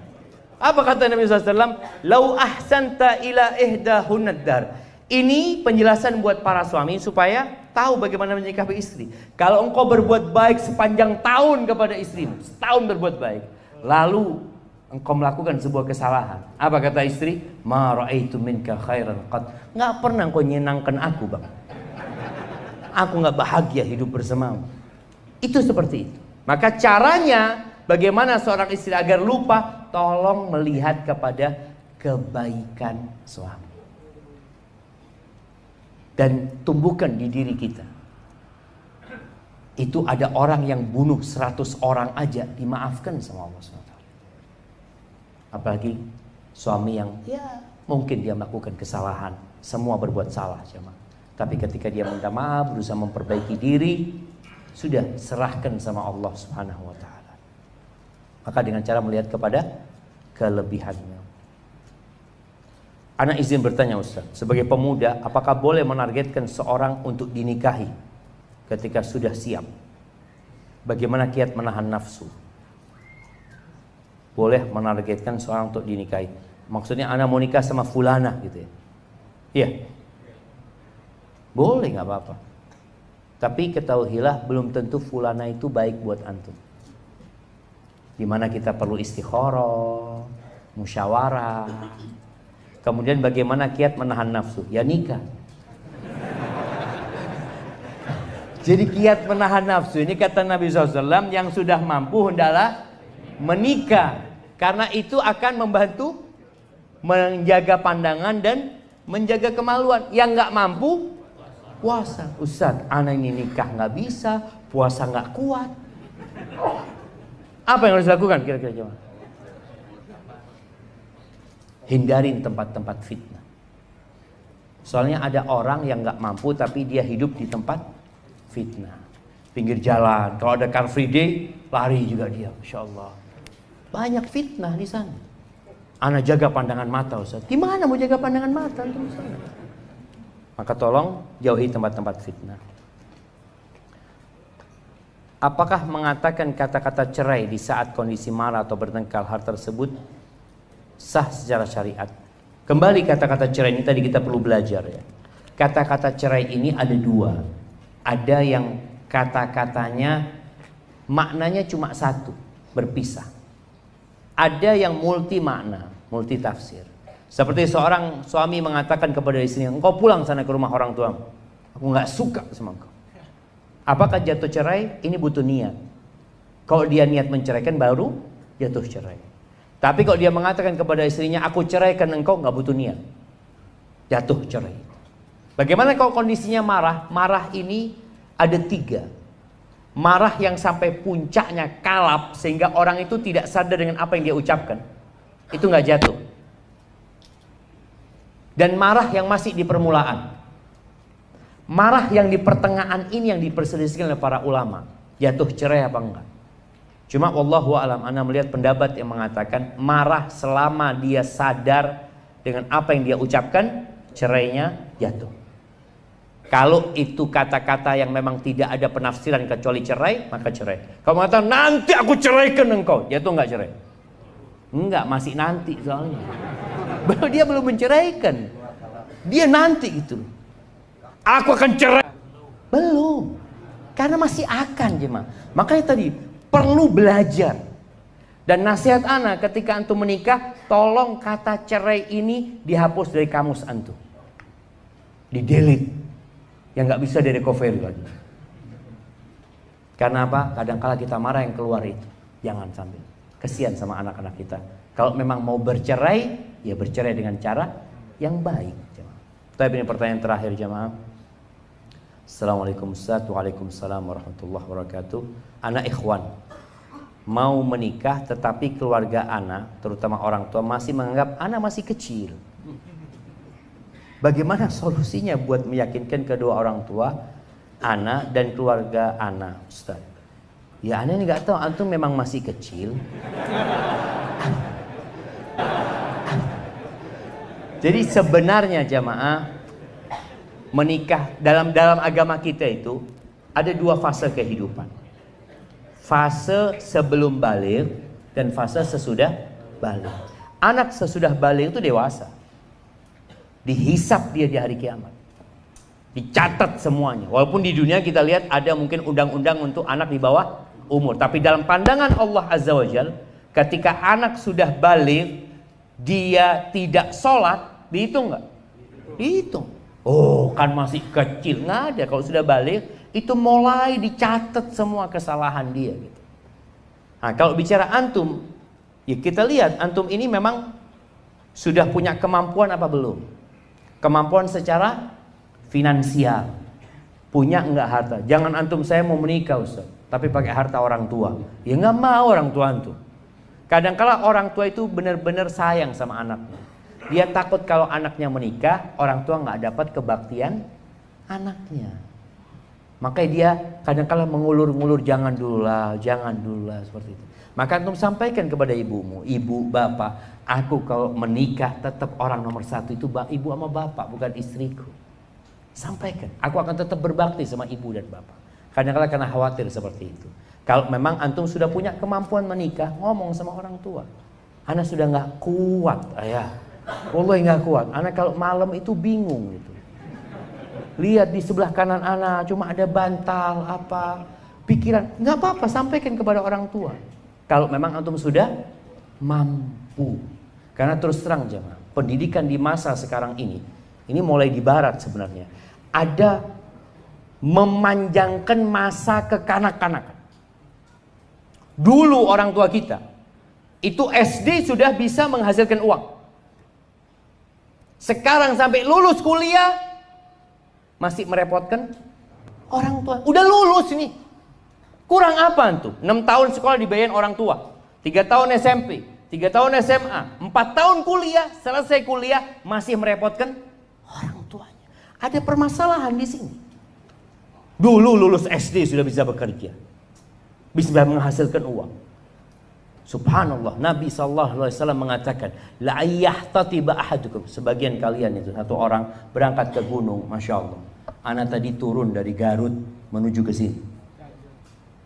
Apa kata Nabi SAW? Lau ahsanta ila ihdahunad dar. Ini penjelasan buat para suami supaya tahu bagaimana menyikapi istri. Kalau engkau berbuat baik sepanjang tahun kepada istrimu, setahun berbuat baik, lalu engkau melakukan sebuah kesalahan, apa kata istri? Ma ra'aitu minka khairan qad. Nggak pernah engkau nyenangkan aku bang. Aku nggak bahagia hidup bersamamu. Itu seperti itu. Maka caranya bagaimana seorang istri agar lupa? Tolong melihat kepada kebaikan suami. Dan tumbuhkan di diri kita. Itu ada orang yang bunuh 100 orang aja dimaafkan sama Allah SWT. Apalagi Suami yang ya mungkin dia melakukan kesalahan. Semua berbuat salah jemaah. Tapi ketika dia minta maaf, berusaha memperbaiki diri, sudah serahkan sama Allah Subhanahu wa taala. Maka dengan cara melihat kepada kelebihannya. Ana izin bertanya Ustaz, sebagai pemuda, apakah boleh menargetkan seorang untuk dinikahi ketika sudah siap? Bagaimana kiat menahan nafsu? Boleh menargetkan seorang untuk dinikahi. Maksudnya ana mau nikah sama fulana gitu ya. Iya. Boleh, nggak apa-apa. Tapi ketahuilah belum tentu fulana itu baik buat antum. Dimana kita perlu istikharah, musyawarah. Kemudian bagaimana kiat menahan nafsu? Ya nikah. Jadi kiat menahan nafsu ini kata Nabi SAW, yang sudah mampu hendaklah menikah. Karena itu akan membantu menjaga pandangan dan menjaga kemaluan. Yang nggak mampu, puasa. Ustaz, anak ini nikah nggak bisa, puasa nggak kuat. Apa yang harus dilakukan kira-kira jemaah? Hindarin tempat-tempat fitnah. Soalnya ada orang yang nggak mampu tapi dia hidup di tempat fitnah. Pinggir jalan, kalau ada Car Free Day, lari juga dia, Masya Allah. Banyak fitnah di sana. Anak jaga pandangan mata Ustaz. Gimana mau jaga pandangan mata di sana? Maka tolong jauhi tempat-tempat fitnah. Apakah mengatakan kata-kata cerai di saat kondisi marah atau bertengkar, hal tersebut sah secara syariat? Kembali kata-kata cerai ini tadi kita perlu belajar ya. Kata-kata cerai ini ada dua. Ada yang kata-katanya maknanya cuma satu, berpisah. Ada yang multi makna, multi tafsir. Seperti seorang suami mengatakan kepada istrinya, engkau pulang sana ke rumah orang tuamu. Aku nggak suka sama engkau. Apakah jatuh cerai? Ini butuh niat. Kalau dia niat menceraikan baru jatuh cerai. Tapi kalau dia mengatakan kepada istrinya, aku ceraikan engkau, nggak butuh niat, jatuh cerai. Bagaimana kalau kondisinya marah? Marah ini ada tiga. Marah yang sampai puncaknya kalap sehingga orang itu tidak sadar dengan apa yang dia ucapkan. Itu nggak jatuh. Dan marah yang masih di permulaan. Marah yang di pertengahan ini yang diperselisihkan oleh para ulama. Jatuh cerai apa enggak? Cuma wallahu alam, ana melihat pendapat yang mengatakan marah selama dia sadar dengan apa yang dia ucapkan, cerainya jatuh. Kalau itu kata-kata yang memang tidak ada penafsiran kecuali cerai, maka cerai. Kalau mengatakan nanti aku ceraikan engkau, jatuh enggak cerai? Enggak, masih nanti soalnya. Dia belum menceraikan. Dia nanti gitu. Aku akan cerai. Belum. Karena masih akan jemaah. Makanya tadi perlu belajar. Dan nasihat ana ketika antum menikah, tolong kata cerai ini dihapus dari kamus antum. Di-delete. Yang nggak bisa di recovery lagi. Karena apa? Kadang-kala kita marah yang keluar itu. Jangan sampai. Kesian sama anak-anak kita. Kalau memang mau bercerai, ya bercerai dengan cara yang baik. Tapi ini pertanyaan terakhir jemaah. Assalamualaikum Ustaz. Waalaikumsalam warahmatullahi wabarakatuh. Anak ikhwan mau menikah tetapi keluarga anak, terutama orang tua, masih menganggap anak masih kecil. Bagaimana solusinya buat meyakinkan kedua orang tua, anak dan keluarga anak, Ustaz? Ya anak ini nggak tahu, antum memang masih kecil. Jadi sebenarnya jamaah, menikah dalam agama kita itu ada dua fase kehidupan. Fase sebelum baligh dan fase sesudah baligh. Anak sesudah baligh itu dewasa. Dihisap dia di hari kiamat. Dicatat semuanya. Walaupun di dunia kita lihat ada mungkin undang-undang untuk anak di bawah umur. Tapi dalam pandangan Allah Azza wa Jalla, ketika anak sudah baligh, dia tidak sholat, dihitung nggak? Dihitung. Oh kan masih kecil. Nggak ada. Kalau sudah baligh, itu mulai dicatat semua kesalahan dia gitu. Nah kalau bicara antum, ya kita lihat antum ini memang sudah punya kemampuan apa belum? Kemampuan secara finansial. Punya enggak harta? Jangan antum saya mau menikah Ustaz, tapi pakai harta orang tua. Ya enggak mau orang tua antum. Kadang-kala orang tua itu benar-benar sayang sama anaknya. Dia takut kalau anaknya menikah, orang tua nggak dapat kebaktian anaknya. Makanya dia kadang-kala mengulur-ngulur, jangan dulu lah seperti itu. Maka antum sampaikan kepada ibumu, ibu, bapak, aku kalau menikah tetap orang nomor satu itu ibu sama bapak, bukan istriku. Sampaikan, aku akan tetap berbakti sama ibu dan bapak. Kadang-kala karena khawatir seperti itu. Kalau memang antum sudah punya kemampuan menikah, ngomong sama orang tua. Anak sudah nggak kuat, ayah. Wallahi nggak kuat. Anak kalau malam itu bingung gitu. Lihat di sebelah kanan anak cuma ada bantal apa, pikiran. Nggak apa-apa, sampaikan kepada orang tua. Kalau memang antum sudah mampu. Karena terus terang jemaah, pendidikan di masa sekarang ini mulai di barat sebenarnya. Ada memanjangkan masa kekanak-kanakan. Dulu orang tua kita itu SD sudah bisa menghasilkan uang. Sekarang sampai lulus kuliah masih merepotkan orang tua. Udah lulus ini. Kurang apa tuh? 6 tahun sekolah dibayarin orang tua, 3 tahun SMP, 3 tahun SMA, 4 tahun kuliah, selesai kuliah masih merepotkan orang tuanya. Ada permasalahan di sini. Dulu lulus SD sudah bisa bekerja, bisa menghasilkan uang. Subhanallah, Nabi SAW mengatakan, la yahtatiba ahadukum. Sebagian kalian itu, satu orang berangkat ke gunung, Masya Allah. Anak tadi turun dari Garut menuju ke sini.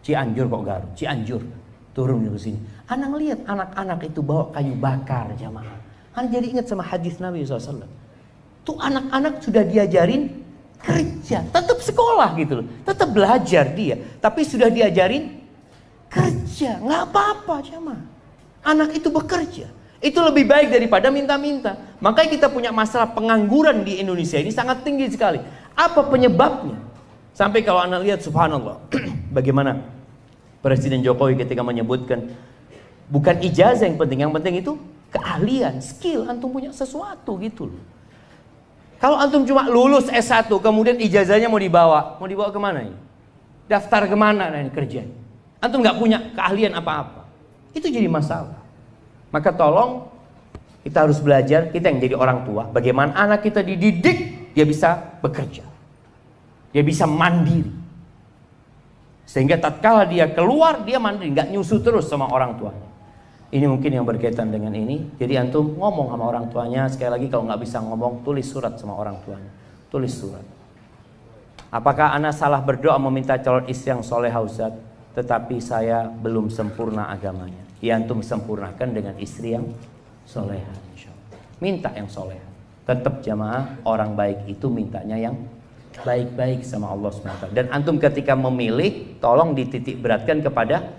Cianjur kok Garut, Cianjur turun ke sini. Anak lihat anak-anak itu bawa kayu bakar jamaah. Anak jadi ingat sama hadis Nabi SAW. Tuh anak-anak sudah diajarin kerja, tetap sekolah gitu loh, tetap belajar dia, tapi sudah diajarin kerja, nggak apa-apa jamaah. Anak itu bekerja, itu lebih baik daripada minta-minta. Makanya kita punya masalah pengangguran di Indonesia ini sangat tinggi sekali. Apa penyebabnya? Sampai kalau anak lihat subhanallah, bagaimana Presiden Jokowi ketika menyebutkan bukan ijazah yang penting itu keahlian, skill, antum punya sesuatu gitu loh. Kalau antum cuma lulus S1 kemudian ijazahnya mau dibawa kemana ini? Daftar kemana ini kerja? Antum nggak punya keahlian apa-apa, itu jadi masalah. Maka tolong kita harus belajar, kita yang jadi orang tua, bagaimana anak kita dididik dia bisa bekerja, dia bisa mandiri, sehingga tatkala dia keluar dia mandiri, nggak nyusu terus sama orang tuanya. Ini mungkin yang berkaitan dengan ini. Jadi antum ngomong sama orang tuanya. Sekali lagi kalau nggak bisa ngomong, tulis surat sama orang tuanya. Tulis surat. Apakah anak salah berdoa meminta calon istri yang solehah Ustaz, tetapi saya belum sempurna agamanya? Ya antum sempurnakan dengan istri yang solehah. Minta yang solehah. Tetap jamaah, orang baik itu mintanya yang baik-baik sama Allah SWT. Dan antum ketika memilih, tolong dititik beratkan kepada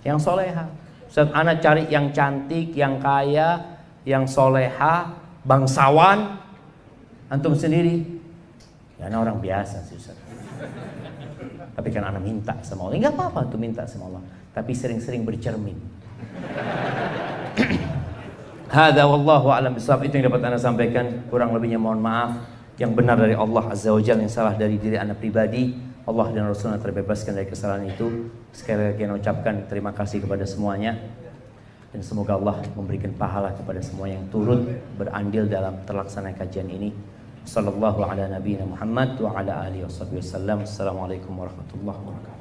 yang solehah. Saat anak cari yang cantik, yang kaya, yang soleha, bangsawan, antum sendiri, ya anak orang biasa sih Ustaz. Tapi kan anak minta sama Allah, nggak apa-apa antum minta sama Allah, tapi sering-sering bercermin. Hada wallahu a'lam bishawab. Itu yang dapat anda sampaikan, kurang lebihnya mohon maaf. Yang benar dari Allah Azza wa Jalla, yang salah dari diri anda pribadi. Allah dan Rasulnya terbebaskan dari kesalahan itu. Sekali lagi saya ucapkan terima kasih kepada semuanya, dan semoga Allah memberikan pahala kepada semua yang turut berandil dalam terlaksana kajian ini. Sallallahu ala nabiyina Muhammad wa ala alihi wasallam. Assalamualaikum warahmatullahi wabarakatuh.